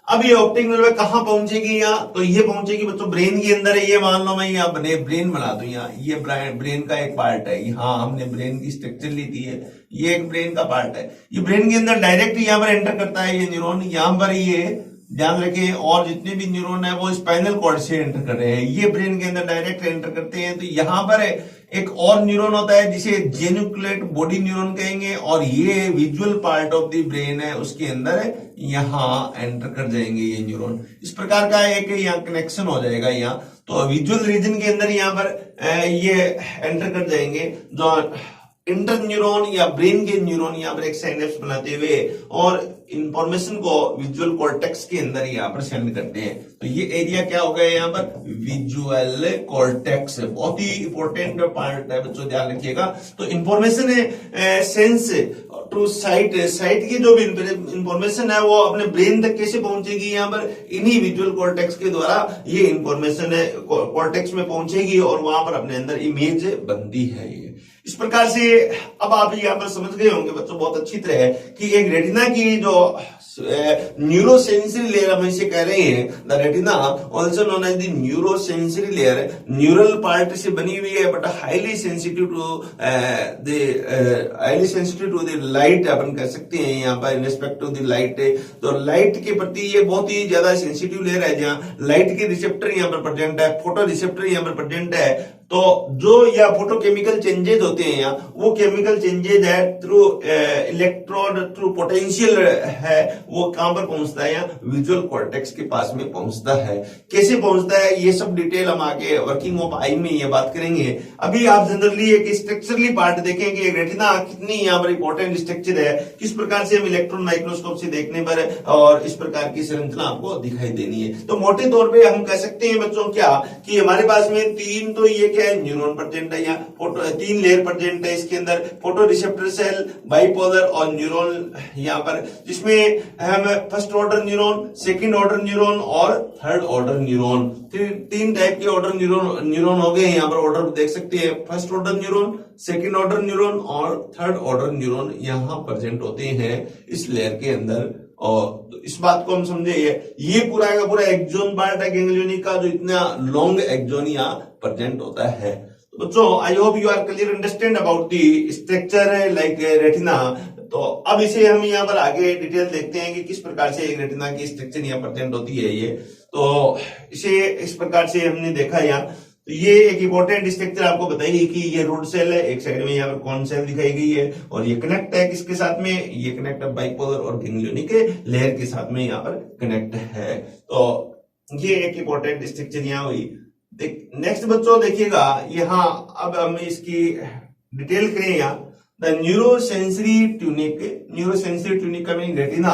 A: अब ये ऑप्टिक नर्व कहाँ पहुंचेगी यहाँ, तो ये पहुंचेगी बच्चों ब्रेन के अंदर है। ये मान लो मैं यहाँ ब्रेन बना दूं, यहाँ ये ब्रेन का एक पार्ट है। यहाँ हमने ब्रेन की स्ट्रक्चर ली थी, ये एक ब्रेन का पार्ट है। ये ब्रेन के अंदर डायरेक्ट यहाँ पर एंटर करता है ये न्यूरॉन। यहाँ पर ये ध्यान रखें, और जितने भी न्यूरॉन है वो स्पाइनल कॉर्ड से एंटर कर रहे हैं, ये ब्रेन के अंदर डायरेक्ट एंटर करते हैं। तो यहाँ पर एक और न्यूरॉन होता है जिसे जेनुक्लेट बॉडी न्यूरॉन कहेंगे, और ये visual part of the brain है, उसके अंदर यहाँ एंटर कर जाएंगे ये न्यूरॉन। इस प्रकार का एक यहाँ कनेक्शन हो जाएगा यहाँ। तो विजुअल रीजन के अंदर यहाँ पर ये एंटर कर जाएंगे, जो इंटर न्यूरॉन या ब्रेन के न्यूरॉन यहाँ पर एक साइनेप्स बनाते हुए और इंफॉर्मेशन को विजुअल कॉर्टेक्स के अंदर यहाँ पर सेंड करते हैं। तो ये एरिया क्या हो गया यहाँ पर, विजुअल कॉर्टेक्स। बहुत ही इंपॉर्टेंट पार्ट है बच्चों, ध्यान रखिएगा। तो इंफॉर्मेशन है सेंस टू साइट, साइट की जो भी इंफॉर्मेशन है वो अपने ब्रेन तक कैसे पहुंचेगी, यहाँ पर इन्हीं विजुअल कॉर्टेक्स के द्वारा ये इंफॉर्मेशन है कॉर्टेक्स में पहुंचेगी और वहां पर अपने अंदर इमेज बनती है। ये इस प्रकार से अब आप यहाँ पर समझ गए होंगे बच्चों बहुत अच्छी तरह कि एक रेटिना की जो न्यूरोसेंसरी लेयर हम इसे कह रहे हैं, the retina also known as the neurosensory layer, neural part से बनी हुई है, but highly sensitive to the light अपन कह सकते हैं यहाँ पर, in respect to the light. तो लाइट के प्रति ये बहुत ही ज्यादा सेंसिटिव लेयर है, जहाँ लाइट के रिसेप्टर यहाँ पर प्रेजेंट है, फोटो रिसेप्टर यहाँ पर प्रेजेंट है। तो जो या फोटोकेमिकल चेंजेज होते हैं यहाँ, वो केमिकल चेंजेज है थ्रू इलेक्ट्रोड, थ्रू पोटेंशियल है, वो कहां पर पहुंचता है, यहाँ विजुअल कॉर्टेक्स के पास में पहुंचता है। कैसे पहुंचता है ये सब डिटेल हम आगे वर्किंग ऑफ आई में ये बात करेंगे। अभी आप जनरली एक स्ट्रक्चरली पार्ट देखें कि रेटिना कितनी यहाँ पर इंपॉर्टेंट स्ट्रक्चर है, किस प्रकार से हम इलेक्ट्रॉन माइक्रोस्कोप से देखने पर और इस प्रकार की संरचना आपको दिखाई देनी है। तो मोटे तौर पर हम कह सकते हैं बच्चों क्या कि हमारे पास में तीन तो ये न्यूरॉन प्रेजेंट है, यहाँ फोटो तीन लेयर प्रेजेंट है इसके अंदर, फोटो रिसेप्टर सेल, बाइपोलर और न्यूरॉन यहाँ पर, जिसमें हम first order neuron, second order neuron और थर्ड ऑर्डर न्यूरॉन, तीन टाइप के ऑर्डर न्यूरॉन हो गए। यहाँ पर ऑर्डर देख सकते हैं, first order neuron, second order neuron और थर्ड ऑर्डर न्यूरॉन यहाँ प्रेजेंट होते हैं इस लेयर के अंदर। और इस बात को हम समझे, ये पूरा का पूरा एक्सोन पार्ट है गैंग्लियोनिक का, जो इतना लॉन्ग एक्सोन यहाँ प्रेजेंट होता है। तो बच्चों I hope you are clear understand about the structure like retina. तो अब इसे हम यहाँ पर आगे डिटेल देखते हैं कि किस प्रकार से एक रेटिना की स्ट्रक्चर यहाँ प्रेजेंट होती है। ये तो इसे इस प्रकार से हमने देखा यहाँ। तो ये एक इंपॉर्टेंट स्ट्रक्चर आपको बताइए कि ये रूट सेल है, एक साइड में यहाँ पर कॉन सेल दिखाई गई है, और ये कनेक्ट है किसके साथ में, ये कनेक्ट है बाइपोलर और गैंग्लियोनिक लेयर के साथ में यहाँ पर कनेक्ट है। तो ये एक इंपॉर्टेंट स्ट्रक्चर यहाँ हुई। नेक्स्ट बच्चों देखिएगा यहाँ, अब हम इसकी डिटेल करें यहाँ, द न्यूरोसेंसरी ट्यूनिक का meaning retina,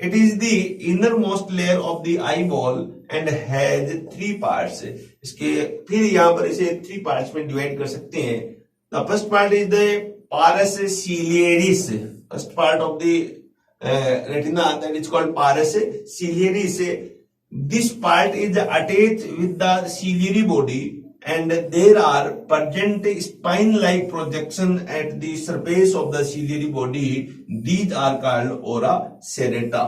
A: it is the inner most layer of the eyeball and has three parts. इसके फिर यहाँ पर इसे थ्री पार्ट्स में डिवाइड कर सकते हैं। The first part is the pars ciliaris, first part of the retina that is called pars ciliaris. This part is attached with the ciliary body and there are present spine-like projection at the surface of the ciliary body. These are called ora serrata.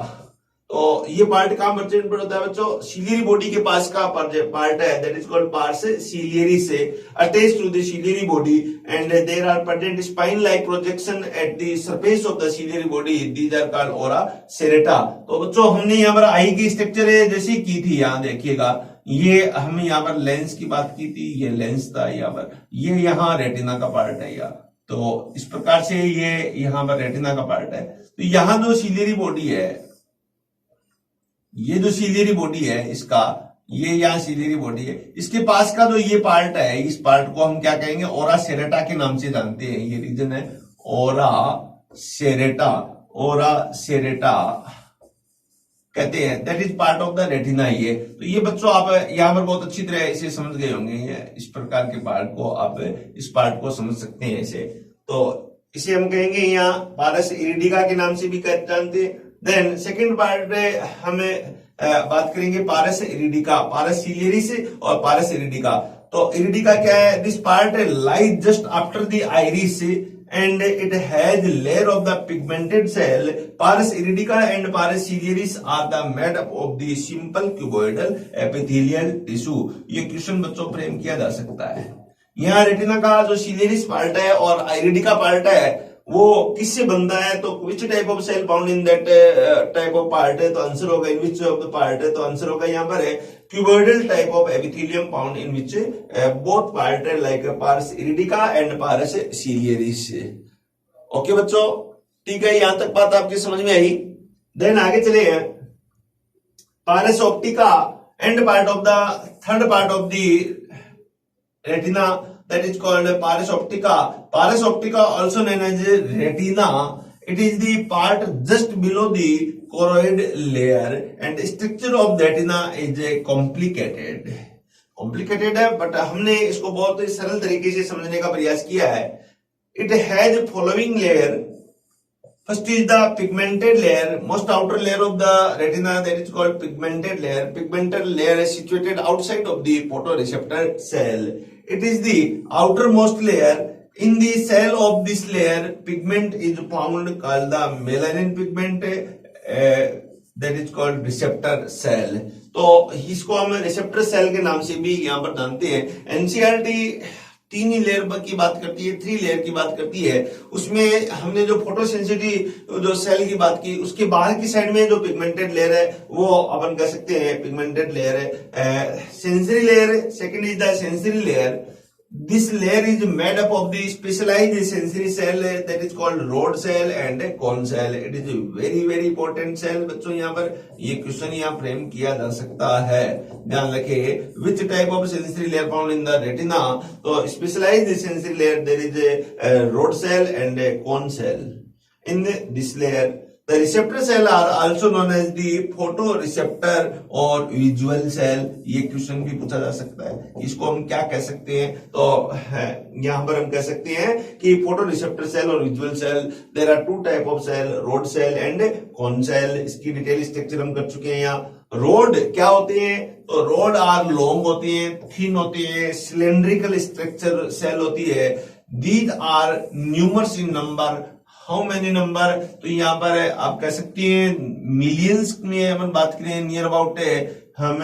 A: तो ये पार्ट कहां प्रेजेंट होता है बच्चों, सिलियरी बॉडी के पास का पार्ट है, that is called pars ciliary से attach to the ciliary body and there are present spine like projection at the surface of the ciliary body, these are called ora serrata. तो बच्चों हमने यहाँ पर आई की स्ट्रक्चर है जैसी की थी, यहाँ देखिएगा ये हम यहाँ पर लेंस की बात की थी, ये लेंस था यहाँ पर, ये यहाँ रेटिना का पार्ट है यहाँ। तो इस प्रकार से ये यहाँ पर रेटिना का पार्ट है। तो यहाँ जो सिलियरी बॉडी है, ये जो सिलियरी बॉडी है इसका, ये यहाँ सिलियरी बॉडी है, इसके पास का जो ये पार्ट है, इस पार्ट को हम क्या कहेंगे, ओरा सेरेटा के नाम से जानते हैं। ये रीजन है ओरा सेरेटा, ओरा सेरेटा कहते हैं, that is part of the retina. ये तो ये बच्चों आप यहाँ पर बहुत अच्छी तरह इसे समझ गए होंगे, इस प्रकार के पार्ट को आप इस पार्ट को समझ सकते हैं इसे। तो इसे हम कहेंगे यहाँ पारस इरिडिका के नाम से भी जानते हैं। देन सेकंड पार्ट हमें बात करेंगे पारस इरिडिका, पारस सिलियरिस और पारस इरिडिका। तो इरिडिका क्या है, this part lies just after the iris and it has layer of the pigmented cell. Pars iridica and pars ciliaris are the made up of the simple cuboidal epithelial tissue. ये क्वेश्चन बच्चों फ्रेम किया जा सकता है। यहाँ रेटिना का जो सिलियरिस पार्ट है और आइरिडिका पार्ट है वो किससे बनता है, तो which type of cell found in that type of part है, तो आंसर होगा in which of the part है, तो आंसर होगा यहाँ पर है cuboidal type of epithelium found in which both part है like pars iridica and pars ciliaris. Okay बच्चों, ठीक है, यहां तक बात आपकी समझ में आई। देन आगे चले हैं pars optica and part of the third part of the retina, that is called pars optica. Pars optica also known as retina. It is the part just below the choroid layer and structure of the retina is complicated. Complicated है but हमने इसको बहुत ही सरल तरीके से समझने का प्रयास किया है। It has following layer. First is the pigmented layer, most outer layer of the retina, that is called pigmented layer. Pigmented layer is situated outside of the photoreceptor cell. It is the outermost layer. In the cell of this layer, pigment is found called the melanin pigment, that is called receptor cell. तो इसको हम receptor cell के नाम से भी यहाँ पर जानते हैं। एनसीईआरटी 3 लेयर की बात करती है, 3 लेयर की बात करती है। उसमें हमने जो फोटोसेंसिटिव जो सेल की बात की, उसके बाहर की साइड में जो पिगमेंटेड लेयर है वो अपन कह सकते हैं पिगमेंटेड लेयर है। Sensory layer, second is the sensory layer. This layer is made up of the specialized sensory cell that is called rod cell and cone cell. It is a very very important cell। बच्चों यहाँ पर ये क्वेश्चन यहाँ फ्रेम किया जा सकता है, ध्यान रखिए। Which type of sensory layer found in the retina? तो specialized sensory layer there is a rod cell and a cone cell. In this layer the receptor cell are also known as the photoreceptor और visual cell। ये क्वेश्चन भी पूछा जा सकता है, इसको हम क्या कह सकते हैं, तो यहाँ पर हम कह सकते हैं कि फोटोरिसेप्टर सेल और visual cell. There are 2 type of cell, rod cell and cone cell. इसकी डिटेल स्ट्रक्चर हम कर चुके हैं। यहाँ रोड क्या होते हैं, तो रोड आर लॉन्ग होती है, थिन होती है, सिलेंड्रिकल स्ट्रक्चर सेल होती है। These are numerous in number. How many number, तो यहाँ पर आप कह सकते हैं मिलियंस में अपन बात करें, नियर अबाउट हम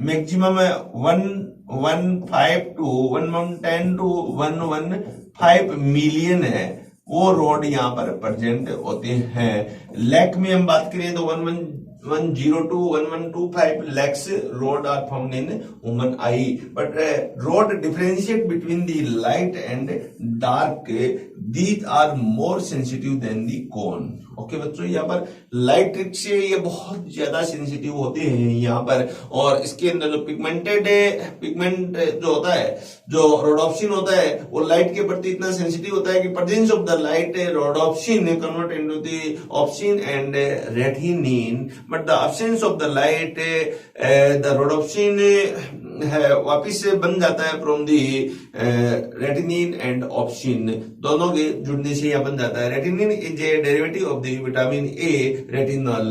A: मैक्सिमम 115 to 110 to 115 मिलियन है वो रोड यहाँ पर प्रेजेंट होते हैं। लैक में हम बात करें तो 1110 to 1125 lakhs rod are found in human eye, but rod differentiate between the light and dark. These are more sensitive than the cone. Okay बच्चों, यहाँ पर लाइट से ये बहुत ज्यादा सेंसिटिव होते हैं यहाँ पर। और इसके अंदर जो पिगमेंट जो होता है, जो रोडोप्सिन होता है, वो लाइट के प्रति इतना सेंसिटिव होता है कि presence of the light rhodopsin convert into the opsin and retinene, but the absence of the light the rhodopsin वापिस से बन जाता है from the retinene and opsin, दोनों के जुड़ने से यह बन जाता है। Retinene is a derivative of the vitamin A retinal,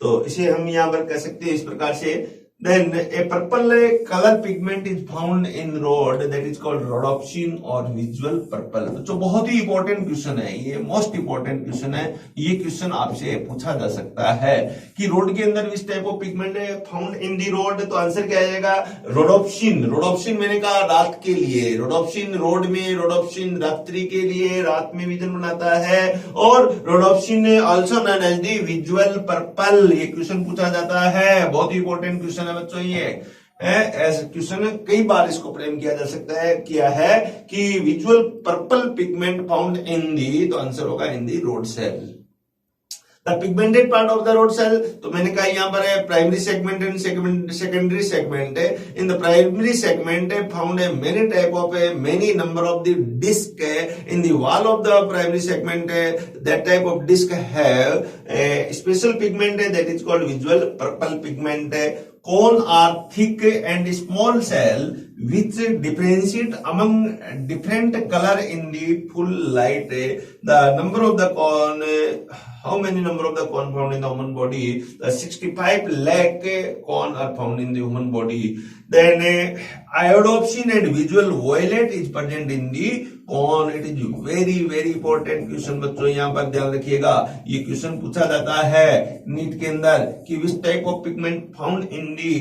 A: तो इसे हम यहाँ पर कह सकते हैं इस प्रकार से। Then a purple color pigment is found in rod that is called rhodopsin or visual purple। तो बहुत ही इंपॉर्टेंट क्वेश्चन है ये, मोस्ट इंपॉर्टेंट क्वेश्चन है ये। क्वेश्चन आपसे पूछा जा सकता है कि रोड के अंदर इस टाइप ऑफ पिगमेंट है फाउंड इन दी रोड, तो आंसर क्या आएगा रोडोप्सिन। रोडोप्सिन मैंने कहा रात के लिए, रोडोप्सिन रोड में, रोडोप्सिन रात्रि के लिए, रात में विजन बनाता है। और rhodopsin also known as the visual purple, ये क्वेश्चन पूछा जाता है, बहुत ही इंपॉर्टेंट क्वेश्चन है बच्चों। ये ऐसे क्वेश्चन कई बार इसको फ्रेम किया जा सकता है, किया है कि visual purple pigment found in the, तो आंसर होगा in the rod cell. The pigmented part of the rod cell, तो मैंने कहा यहाँ पर है primary segment and secondary segment है। In the primary segment found है many type of many number of the disc in the wall of the primary segment. That type of disc have special pigment that is called visual purple pigment. Cone are thick and small cell which differentiate among different color in the full light. The number of the cone, how many number of the cone found in the human body? The 65 lakh cone are found in the human body. Then iodopsin and visual violet is present in the कौन, it is very very important question बच्चों, यहाँ पर ध्यान रखिएगा। ये क्वेश्चन पूछा जाता है नीट के अंदर कि which type of pigment found in the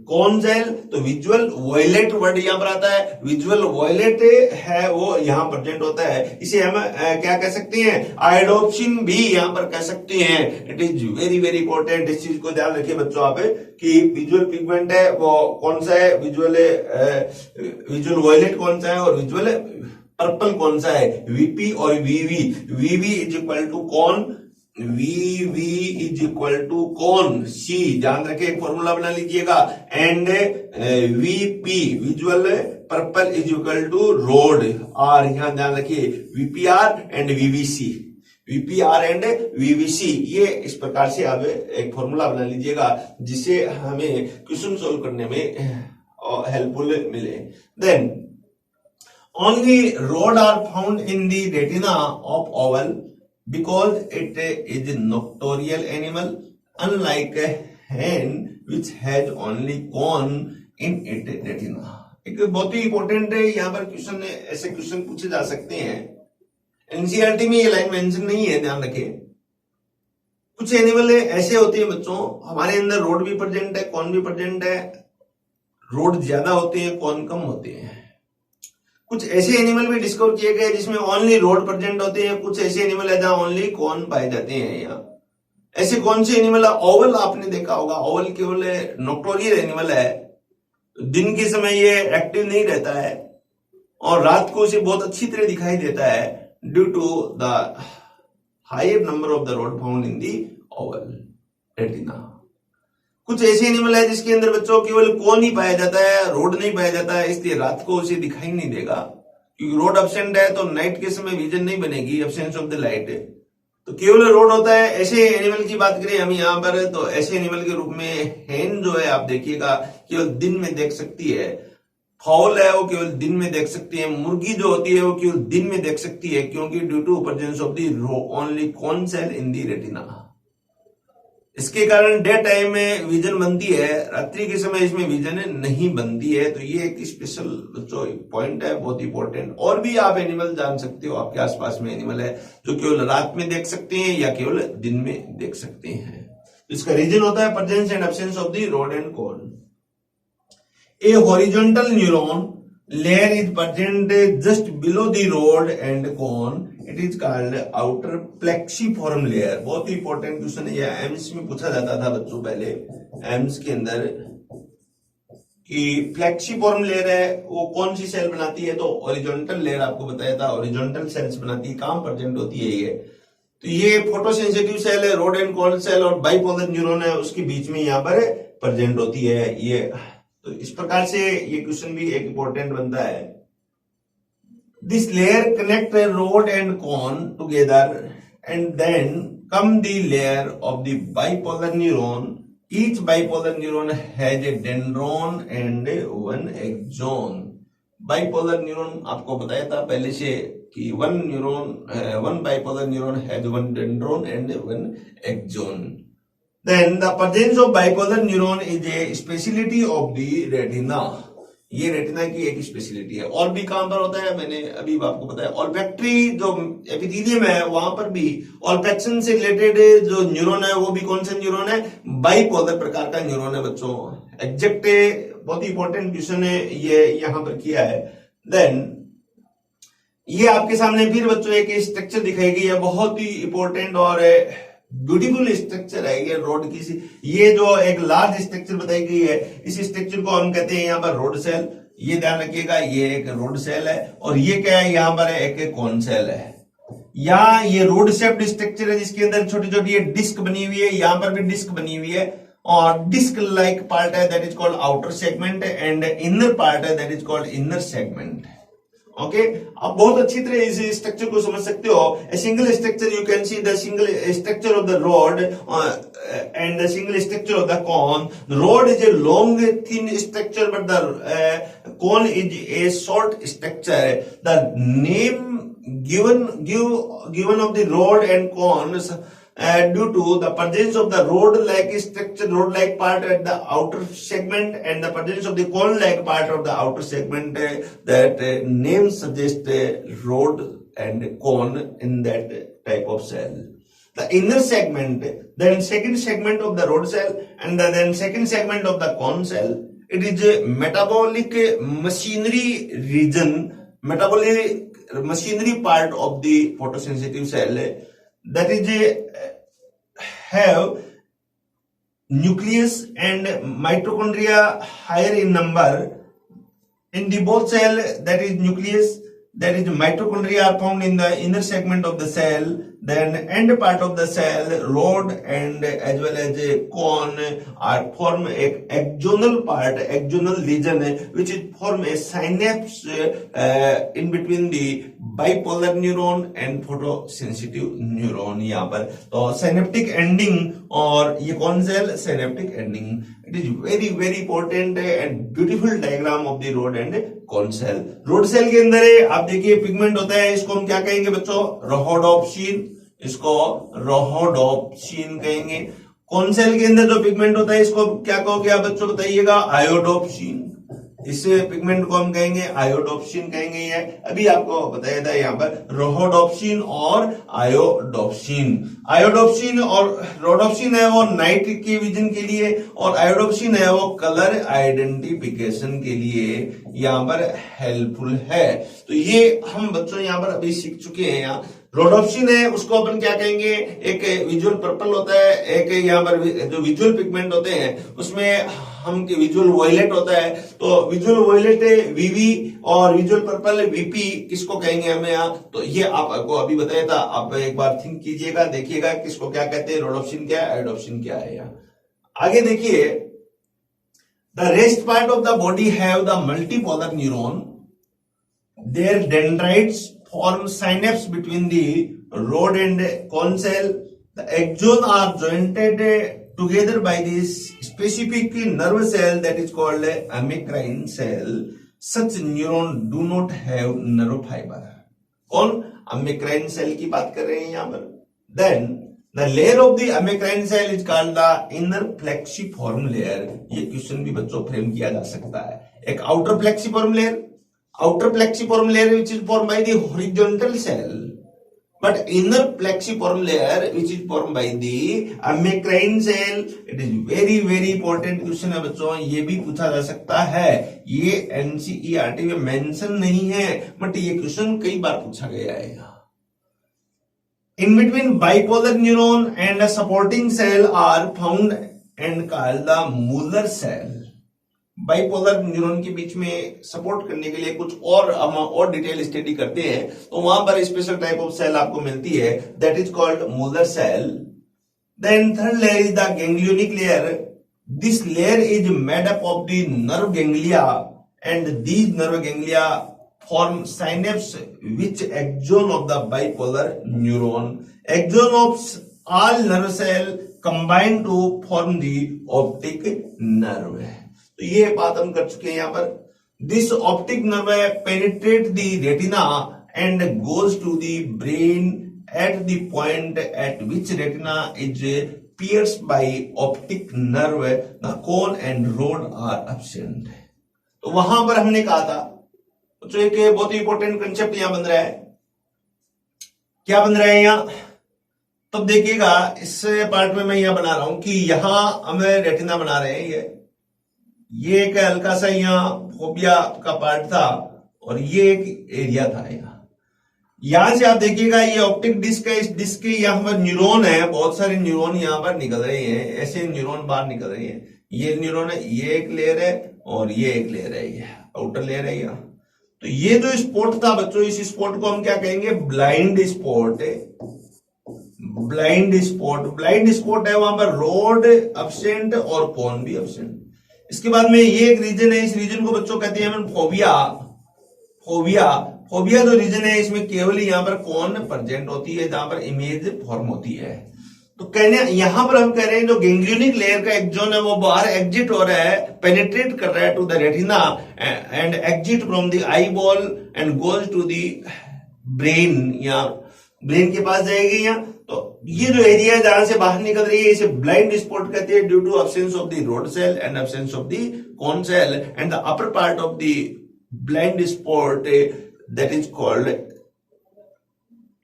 A: cone cell, तो विजुअल वॉयलेट वर्ड यहाँ पर आता है, विजुअल वॉयलेट है वो यहाँ प्रेजेंट होता है, इसे हम क्या कह सकते हैं, आयोडोप्सिन भी यहाँ पर कह सकते हैं। It is very very important, इस चीज को ध्यान रखिए बच्चों आप कि विजुअल पिगमेंट है वो कौन सा है, विजुअल वॉयलेट कौन सा है और विजुअल पर्पल कौन सा है, वीपी और वीवी। वीवी इज इक्वल टू कौन, वीवी इज इक्वल टू कौन, सी ध्यान रखिए, एक फॉर्मूला बना लीजिएगा, and VP visual purple is equal to rod, R यहाँ ध्यान रखिए, VPR and VVC, VPR and VVC, ये इस प्रकार से आप एक फॉर्मूला बना लीजिएगा जिससे हमें क्वेश्चन सोल्व करने में हेल्पफुल मिले। Then only rod are found in the retina of owl because it is a nocturnal animal, unlike a hen which has only cone in its retina। एक बहुत ही इंपॉर्टेंट है यहाँ पर क्वेश्चन, ऐसे क्वेश्चन पूछे जा सकते हैं, एनसीईआरटी में ये लाइन मेंशन नहीं है, ध्यान रखें। कुछ एनिमल ऐसे होते हैं बच्चों, हमारे अंदर रोड भी प्रेजेंट है, कॉन भी प्रेजेंट है, रोड ज्यादा होते हैं, कॉन कम होते हैं। कुछ ऐसे एनिमल भी डिस्कवर किए गए जिसमें ओनली रोड प्रेजेंट होते हैं, कुछ ऐसे एनिमल है जहां ओनली कॉन पाए जाते हैं। यहाँ ऐसे कौन से एनिमल है, ओवल आपने देखा होगा, ओवल केवल नॉक्टोरियल एनिमल है, दिन के समय ये एक्टिव नहीं रहता है और रात को उसे बहुत अच्छी तरह दिखाई देता है due to the higher number of the rod found in the oval retina. कुछ ऐसे एनिमल है जिसके अंदर बच्चों केवल कौन ही पाया जाता है, रोड नहीं पाया जाता है, इसलिए रात को उसे दिखाई नहीं देगा, क्योंकि रोड एब्सेंट है तो नाइट के समय विजन नहीं बनेगी, एब्सेंस ऑफ द लाइट, तो केवल रोड होता है। ऐसे एनिमल की बात करें हम यहाँ पर, तो ऐसे एनिमल के रूप में हेन जो है आप देखिएगा केवल दिन में देख सकती है, फाउल है वो केवल दिन में देख सकती है, मुर्गी जो होती है वो केवल दिन में देख सकती है, क्योंकि due to presence of the only cone cell in the retina. इसके कारण डे टाइम में विजन बनती है, रात्रि के समय इसमें विजन नहीं बनती है, तो ये एक स्पेशल बच्चों पॉइंट है, बहुत इंपॉर्टेंट। और भी आप एनिमल जान सकते हो, आपके आसपास में एनिमल है जो केवल रात में देख सकते हैं या केवल दिन में देख सकते हैं। इसका रीजन होता है presence and absence of the rod and cone. A horizontal neuron layer is present just below the rod and cone, it is called outer plexiform layer। बहुत ही इंपॉर्टेंट क्वेश्चन है, यह एम्स में पूछा जाता था बच्चों पहले, एम्स के अंदर कि फ्लेक्सिफॉर्म लेयर है वो कौन सी सेल बनाती है, तो हॉरिजॉन्टल लेयर आपको बताया था, हॉरिजॉन्टल सेल्स बनाती है, कहां प्रेजेंट होती है ये, तो ये फोटोसेंसिटिव सेल है, रोड एंड कॉन सेल और बाइपोलर न्यूरॉन है उसके बीच में यहाँ पर प्रेजेंट होती है ये। तो इस प्रकार से ये क्वेश्चन भी एक इंपॉर्टेंट बनता है। This layer connect rod and cone together and then come the layer of the bipolar neuron. Each bipolar neuron has a dendron and one axon. Bipolar neuron आपको बताया था पहले से कि one bipolar neuron has one dendron and one axon. Then the presence of bipolar neuron is a specialty of the retina। ये रेटिना की एक स्पेशलिटी है। और भी कहां पर होता है, मैंने अभी आपको बताया, ऑल्फैक्टरी जो एपिथेलियम है वहां पर भी ऑल्फैक्शन से रिलेटेड जो न्यूरॉन है वो भी कौन सा न्यूरॉन है, बाइपोलर प्रकार का न्यूरॉन है बच्चों। एग्जैक्ट बहुत ही इंपॉर्टेंट क्वेश्चन है ये यहाँ पर किया है। देन ये आपके सामने फिर बच्चों एक स्ट्रक्चर दिखाई गई है, बहुत ही इंपॉर्टेंट और ब्यूटीफुल स्ट्रक्चर है ये रोड की। ये जो एक लार्ज स्ट्रक्चर बताई गई है, इस स्ट्रक्चर को हम कहते हैं यहाँ पर रोड सेल। ये ध्यान रखिएगा, ये एक रोड सेल है और ये क्या है, यहाँ पर एक कॉन सेल है। यहाँ ये रोड शेप्ड स्ट्रक्चर है जिसके अंदर छोटी छोटी डिस्क बनी हुई है, यहाँ पर भी डिस्क बनी हुई है और डिस्क लाइक पार्ट है that is called outer segment and inner part है that is called inner segment. Okay, आप बहुत अच्छी तरह इस स्ट्रक्चर को समझ सकते हो। A single structure you can see the single structure of the rod and the single structure of the cone. Rod is a long thin structure but the cone is a short structure. The name given of the rod and cone due to the presence of the rod-like structure, rod-like part at the outer segment and the presence of the cone-like part of the outer segment, that name suggests rod and cone in that type of cell. The inner segment, then second segment of the rod cell and then second segment of the cone cell, it is a metabolic machinery region, metabolic machinery part of the photosensitive cell, that is have nucleus and mitochondria higher in number. In the both cell, that is nucleus, that is mitochondria are found in the inner segment of the cell, then end part of the cell, rod and as well as a cone are form a axonal part, axonal region, which is form a synapse in between the bipolar neuron and photosensitive neuron. यहाँ पर तो synaptic ending और ये कौन cell synaptic ending, it is very very important and beautiful diagram of the rod and cone cell. rod cell के अंदर है आप देखिए पिगमेंट होता है, इसको हम क्या कहेंगे बच्चों, रोहोडोप्सिन, इसको रोहोडोप्सिन कहेंगे. कौन सेल के अंदर जो पिगमेंट होता है इसको क्या कहोगे आप बच्चों बताइएगा, आयोडोप्सिन. इस पिगमेंट को हम कहेंगे आयोडोप्सिन कहेंगे. ये अभी आपको बताया था यहाँ पर रोहोडोप्सिन और आयोडोप्सिन. आयोडोप्सिन और रोडोप्सिन है वो नाइट की विजन के लिए और आयोडोप्सिन है वो कलर आइडेंटिफिकेशन के लिए यहाँ पर हेल्पफुल है. तो ये हम बच्चों यहाँ पर अभी सीख चुके हैं. यहाँ रोडोप्सिन है उसको अपन क्या कहेंगे, एक विजुअल पर्पल होता है, एक यहाँ पर जो विजुअल पिगमेंट होते हैं उसमें हम विजुअल वॉयलेट होता है. तो विजुअल वॉयलेट वीवी और विजुअल पर्पल वीपी किसको कहेंगे हमें यहाँ, तो ये आपको अभी बताया था. आप एक बार थिंक कीजिएगा, देखिएगा किसको क्या कहते हैं, रोडोप्सिन क्या है, आयोडोप्सिन क्या है. यहाँ आगे देखिए, the rest part of the body have the multipolar neuron, there dendrites form synapse between the rod and cone cell. The axon are jointed together by this specific nerve cell that is called amacrine cell. Such neuron do not have nerve fiber. कौन, amacrine cell की बात कर रहे हैं यहाँ पर. Then the layer of the amacrine cell is called the inner plexiform layer. ये क्वेश्चन भी बच्चों फ्रेम किया जा सकता है. एक outer plexiform layer, outer plexiform layer which is formed by the horizontal cell, but inner plexiform layer which is formed by the amacrine cell. It is very very important question है बच्चों, ये भी पूछा जा सकता है. ये NCERT में मेंशन नहीं है बट ये क्वेश्चन कई बार पूछा गया है. In between bipolar neuron and a supporting cell are found and called the Muller cell. Bipolar neuron के बीच में सपोर्ट करने के लिए कुछ और हम और डिटेल स्टडी करते हैं तो वहां पर स्पेशल टाइप ऑफ सेल आपको मिलती है, that is called Muller cell. Then third layer is the ganglionic layer. This layer is made up of the nerve ganglia and these nerve ganglia form synapse which axon of the bipolar neuron. Axon of all nerve cell combine to form the optic nerve है. तो ये बात हम कर चुके हैं यहाँ पर. This optic nerve penetrate the retina and goes to the brain at the point at which retina is pierced by optic nerve. The cone and rod are absent. तो वहां पर हमने कहा था तो एक बहुत ही इंपॉर्टेंट कंसेप्ट यहां बन रहा है. क्या बन रहा है यहाँ, तब देखिएगा इस पार्ट में मैं यहां बना रहा हूं कि यहां हमें रेटिना बना रहे हैं. ये एक हल्का सा यहाँ फोबिया का पार्ट था और ये एक एरिया था. यहां से आप देखिएगा ये ऑप्टिक डिस्क है. इस डिस्क के यहाँ पर न्यूरॉन है, बहुत सारे न्यूरॉन यहाँ पर निकल रहे हैं, ऐसे न्यूरॉन बाहर निकल रहे हैं. ये न्यूरॉन है, ये एक लेयर है और ये एक लेयर है, ये आउटर लेयर है यहाँ. तो ये जो स्पॉट था बच्चों, इस स्पॉट को हम क्या कहेंगे, blind spot. Blind spot, blind spot है, वहां पर रोड एब्सेंट और कोन भी एब्सेंट. इसके बाद में ये एक रीजन है, इस रीजन को बच्चों कहते हैं फोबिया. फोबिया, फोबिया जो रीजन है इसमें केवल यहाँ पर कौन प्रेजेंट होती है जहां पर इमेज फॉर्म होती है. तो कहने यहां पर हम कह रहे हैं जो गैंग्लियोनिक लेयर का एक्सोन है वो बाहर एग्जिट हो रहा है, पेनिट्रेट कर रहा है to the retina and exit from the eyeball and goes to the brain. या ब्रेन के पास जाएगी यहाँ. तो ये जो एरिया है जहां से बाहर निकल रही है इसे ब्लाइंड स्पॉट कहते हैं, due to absence of the rod cell and absence of the cone cell, and the upper part of the blind spot that is called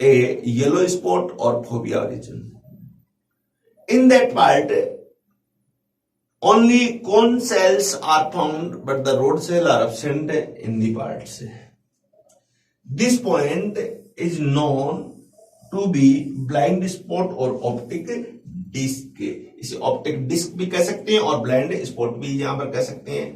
A: a yellow spot or fovea region. In that part, only cone cells are found, but the rod cell are absent in the parts. This point is known to be blind spot or optic disc. इसे ऑप्टिक डिस्क भी कह सकते हैं और ब्लाइंड स्पॉट भी यहां पर कह सकते हैं.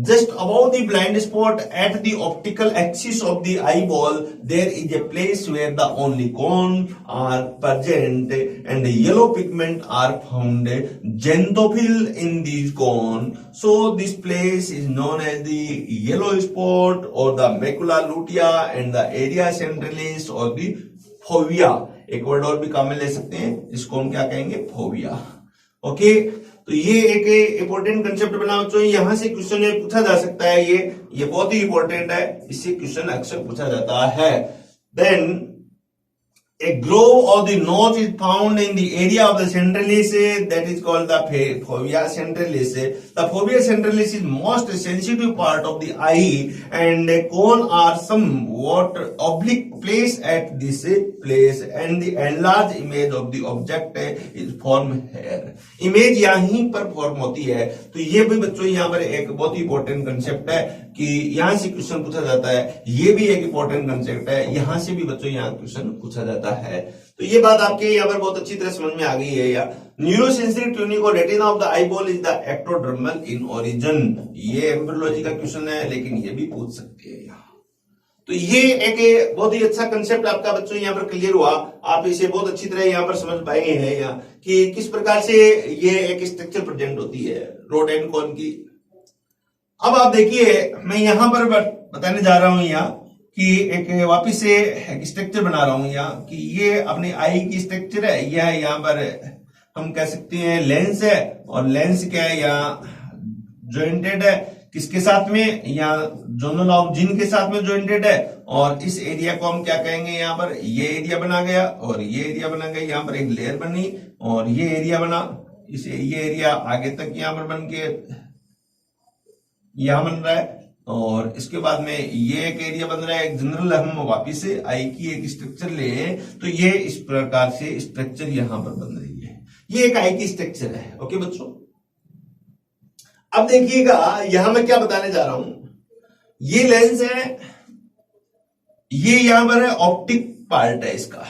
A: Just above the blind spot at the optical axis of the eyeball, there is a place where the only cone are present and the yellow pigment are found. Xanthophyll in the cone. So this place is known as the yellow spot or the macula lutea and the area centralis or the fovea. एक वर्ड और भी काम में ले सकते हैं, इसको हम क्या कहेंगे, फोबिया. ओके, तो ये एक इंपॉर्टेंट कंसेप्ट बना बच्चों. यहां से क्वेश्चन पूछा जा सकता है, ये बहुत ही इंपॉर्टेंट है, इससे क्वेश्चन अक्सर पूछा जाता है. Then a grove of the nose is found in the area of the centralis, that is called the fovea centralis. The fovea centralis is most sensitive part of the eye, and cone are somewhat oblique place at this place, and the enlarged image of the object is formed here. Image यहीं पर फॉर्म होती है. तो ये भी बच्चों यहाँ पर एक बहुत ही इंपॉर्टेंट कंसेप्ट है कि यहां से क्वेश्चन पूछा जाता है. ये भी एक इंपॉर्टेंट कंसेप्ट है, यहां से भी बच्चों यहाँ क्वेश्चन पूछा जाता है. तो ये बात आपके यहाँ पर बहुत अच्छी तरह समझ में आ गई है. या न्यूरोसेंसरी ट्यूनिंग और retina of the eyeball is the ectodermal in origin. ये एम्ब्रियोलॉजी का क्वेश्चन है, लेकिन ये भी पूछ सकते हैं यहाँ. तो ये एक बहुत ही अच्छा कंसेप्ट आपका बच्चों यहाँ पर क्लियर हुआ. आप इसे बहुत अच्छी तरह यहाँ पर समझ पाए हैं यहाँ कि किस प्रकार से ये एक स्ट्रक्चर प्रेजेंट होती है रोड एंड कॉन की. अब आप देखिए, मैं यहां पर बताने जा रहा हूं यहाँ कि एक वापिस से एक स्ट्रक्चर बना रहा हूं यहाँ कि ये अपने आई की स्ट्रक्चर है. यह यहाँ पर हम कह सकते हैं लेंस है, और लेंस क्या है, यहाँ जॉइंटेड है किसके साथ में, यहाँ जोनल ऑफ जिन के साथ में जॉइंटेड है. और इस एरिया को हम क्या कहेंगे, यहाँ पर ये एरिया बना गया और ये एरिया बना गया. यहाँ पर एक लेयर बनी और ये एरिया बना, ये एरिया आगे तक यहाँ पर बन के यहां बन रहा है, और इसके बाद में ये एक एरिया बन रहा है. एक जनरल हम वापिस से आई की एक स्ट्रक्चर ले, तो ये इस प्रकार से स्ट्रक्चर यहां पर बन रही है. ये एक आई की स्ट्रक्चर है. ओके बच्चों, अब देखिएगा यहां मैं क्या बताने जा रहा हूं. ये लेंस है, ये यहां पर है ऑप्टिक पार्ट है इसका,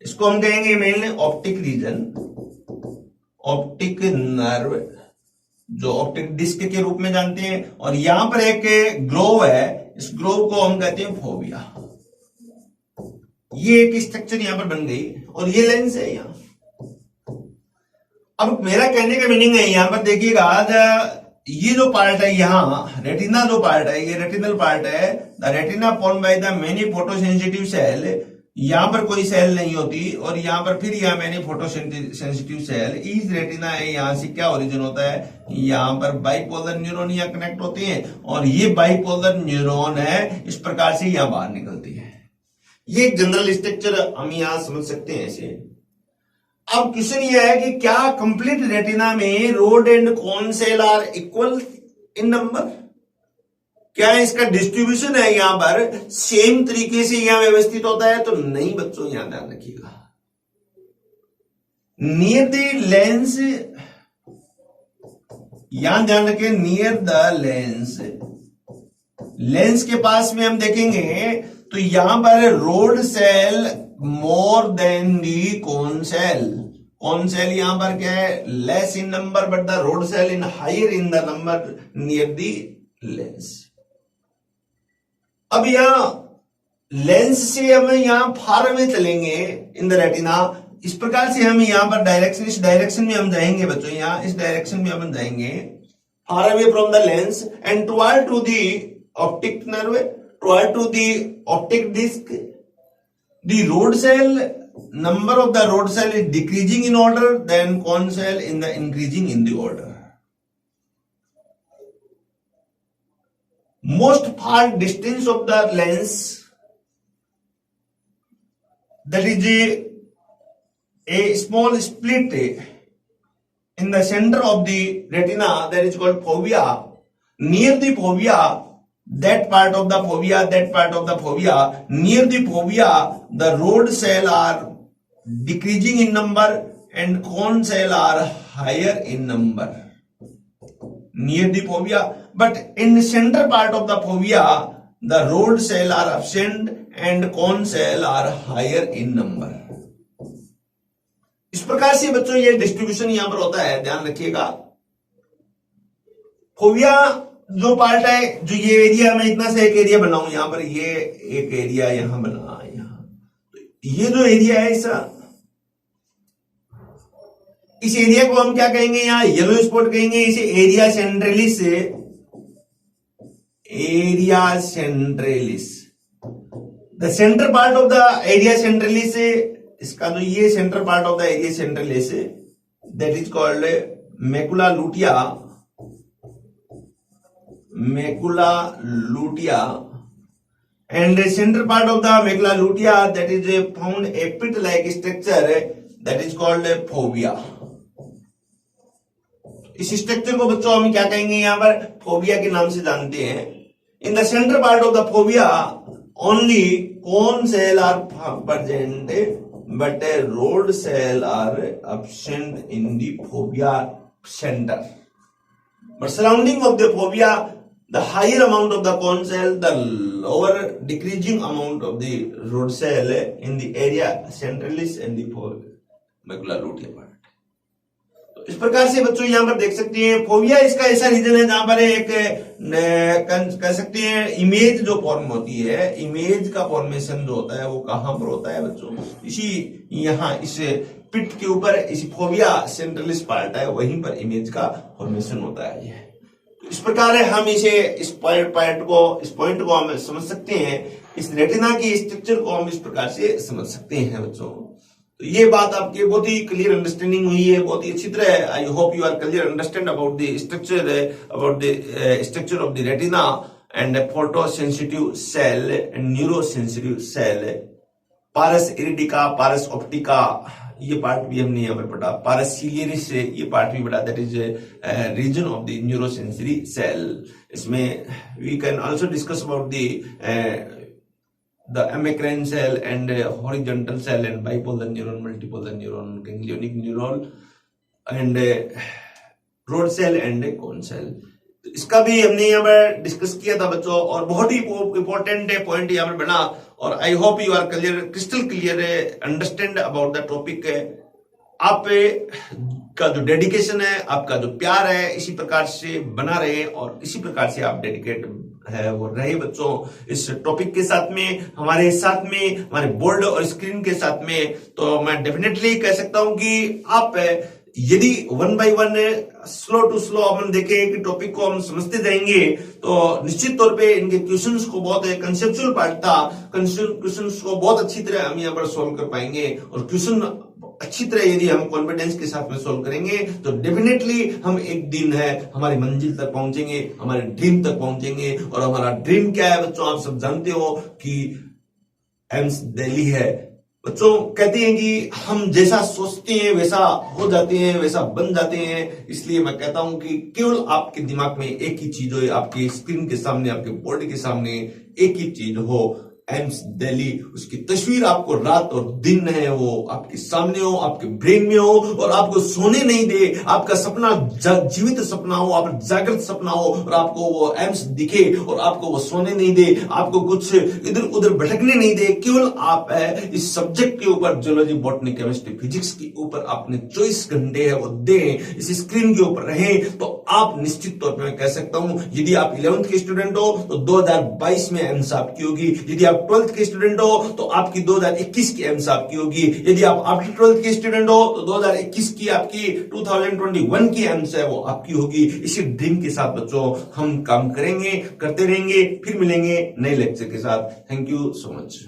A: इसको हम कहेंगे mainly optic region, optic nerve, जो ऑप्टिक डिस्क के रूप में जानते हैं. और यहां पर एक ग्रोव है, इस ग्रोव को हम कहते हैं फोबिया. ये एक स्ट्रक्चर यहां पर बन गई और ये लेंस है यहां. अब मेरा कहने का मीनिंग है, यहां पर देखिएगा ये जो पार्ट है यहाँ रेटिना जो पार्ट है, ये रेटिनल पार्ट है. The retina form by the many photosensitive cell. यहां पर कोई सेल नहीं होती, और यहां पर फिर यहाँ मैंने फोटो सेंसिटिव सेल. इस रेटिना है, यहां से क्या ओरिजिन होता है, यहां पर बाइपोलर न्यूरॉन यहाँ कनेक्ट होते हैं, और ये बाइपोलर न्यूरॉन है इस प्रकार से यहां बाहर निकलती है. ये एक जनरल स्ट्रक्चर हम यहां समझ सकते हैं ऐसे. अब क्वेश्चन यह है कि क्या कंप्लीट रेटिना में rod and cone cell are equal in number. क्या इसका डिस्ट्रीब्यूशन है यहां पर सेम तरीके से यहां व्यवस्थित होता है, तो नहीं बच्चों, यहां ध्यान रखिएगा. नियर द लेंस, यहां ध्यान रखें, नियर द लेंस, लेंस के पास में हम देखेंगे तो यहां पर rod cell more than the cone cell. Cone cell यहां पर क्या है, less in number, but the rod cell in higher in the number near the lens. अब यहां लेंस से हम यहां फार अवे चलेंगे इन द रेटिना. इस प्रकार से हम यहां पर डायरेक्शन, इस डायरेक्शन में हम जाएंगे बच्चों, यहां इस डायरेक्शन में हम जाएंगे far away from the lens and toward to the optic nerve, toward to the optic disc. The rod cell, number of the road cell is decreasing in order, then cone cell in the increasing in the order. Most far distance of the lens, that is a small split in the center of the retina, that is called fovea. Near the fovea, that part of the fovea, near the fovea, the rod cell are decreasing in number and cone cell are higher in number. Near the fovea, but in the center part of the fovea, the rod cell are absent and cone cell are higher in number. इस प्रकार से बच्चों ये डिस्ट्रीब्यूशन यहां पर होता है, ध्यान रखिएगा। फोविया जो पार्ट है, जो ये एरिया, मैं इतना सा एक एरिया बनाऊं यहां पर, ये एक एरिया यहां बना, यहां ये जो एरिया है इस एरिया को हम क्या कहेंगे, यहां येलो स्पॉट कहेंगे, इसे area centralis, area centralis. The center part of the area centralis, इसका जो ये centre part of the area centralis, that is called macula लूटिया, macula लूटिया, and the center part of the macula lutea, that is found a pit like structure, that is called fovea. इस स्ट्रक्चर को बच्चों हम क्या कहेंगे, यहां पर फोबिया के नाम से जानते हैं। In the center part of the fovea only cone cell are present but rod cell are absent in the fovea center, but surrounding of the fovea the higher amount of the cone cell, the lower decreasing amount of the rod cell in the area centralis and the macula lutea part. तो इस प्रकार से बच्चों यहां पर देख सकते हैं फोबिया, इसका ऐसा रीजन है जहां पर एक कह सकते हैं इमेज जो फॉर्म होती है, इमेज का फॉर्मेशन जो होता है वो कहां पर होता है बच्चों, इसी यहां इस पिट के ऊपर, इस फोबिया सेंट्रलिस पार्ट है, वहीं पर इमेज का फॉर्मेशन होता है। ये इस प्रकार हम इसे इस पॉइंट को हम समझ सकते हैं, इस रेटिना की स्ट्रक्चर को हम इस प्रकार से समझ सकते हैं बच्चों। तो ये बात आपके बहुत ही क्लियर अंडरस्टैंडिंग हुई है, बहुत ही अच्छी तरह। I hope you are clear understand about the structure of the retina and photo sensitive cell and neuro sensitive cell, pars iridica, pars optica, ये पार्ट भी हमने यहाँ पर पढ़ा, पारस सीलियरिस ये पार्ट भी पढ़ा, that is region of the neurosensory cell. इसमें we can also discuss about the amacrine cell and horizontal cell and bipolar neuron, multipolar neuron, ganglionic neuron and rod cell and cone cell. इसका भी हमने यहाँ पर डिस्कस किया था बच्चों, और बहुत ही इंपॉर्टेंट पॉइंट यहाँ पर बना, और I hope you are clear, crystal clear understand about the topic. आप का जो डेडिकेशन है, आपका जो प्यार है, इसी प्रकार से बना रहे और इसी प्रकार से आप डेडिकेट है वो रहे बच्चों इस टॉपिक के साथ में, हमारे साथ में, हमारे बोर्ड और स्क्रीन के साथ में। तो मैं डेफिनेटली कह सकता हूं कि आप यदि one by one, slow to slow अपन देखें कि टॉपिक को हम समझते जाएंगे, तो निश्चित तौर पे इनके क्वेश्चंस को, बहुत कंसेप्चुअल पार्ट था, क्वेश्चंस को बहुत अच्छी तरह हम यहाँ पर सोल्व कर पाएंगे। और क्वेश्चन अच्छी तरह यदि हम कॉन्फिडेंस के साथ में सोल्व करेंगे तो डेफिनेटली हम एक दिन है हमारी मंजिल तक पहुंचेंगे, हमारे ड्रीम तक पहुंचेंगे। और हमारा ड्रीम क्या है बच्चों, आप सब जानते हो कि एम्स दिल्ली है। बच्चों कहते हैं कि हम जैसा सोचते हैं वैसा हो जाते हैं, वैसा बन जाते हैं। इसलिए मैं कहता हूं कि केवल आपके दिमाग में एक ही चीज हो, आपके स्क्रीन के सामने, आपके बोर्ड के सामने एक ही चीज हो, एम्स दिल्ली। उसकी तस्वीर आपको रात और दिन है वो आपके सामने हो, आपके ब्रेन में हो, और आपको सोने नहीं दे। आपका सपना जीवित सपना हो, आप जागृत सपना हो, और आपको वो एम्स दिखे और आपको वो सोने नहीं दे, आपको कुछ इधर उधर भटकने नहीं दे। केवल आप है इस सब्जेक्ट के ऊपर, जियोलॉजी, बॉटनी, केमिस्ट्री, फिजिक्स के ऊपर आपने 24 घंटे है वो दें, इस स्क्रीन के ऊपर रहें, तो आप निश्चित तौर पर मैं कह सकता हूं, यदि आप 11th के स्टूडेंट हो तो 2022 में एम्स आपकी होगी। यदि आप 12th के स्टूडेंट हो तो आपकी 2021 की एम्स आपकी होगी। यदि आप आफ्टर 12th के स्टूडेंट हो तो 2021 की आपकी 2021 की एम्स है वो आपकी होगी। इसी ड्रीम के साथ बच्चों हम काम करेंगे, करते रहेंगे। फिर मिलेंगे नए लेक्चर के साथ। Thank you so much.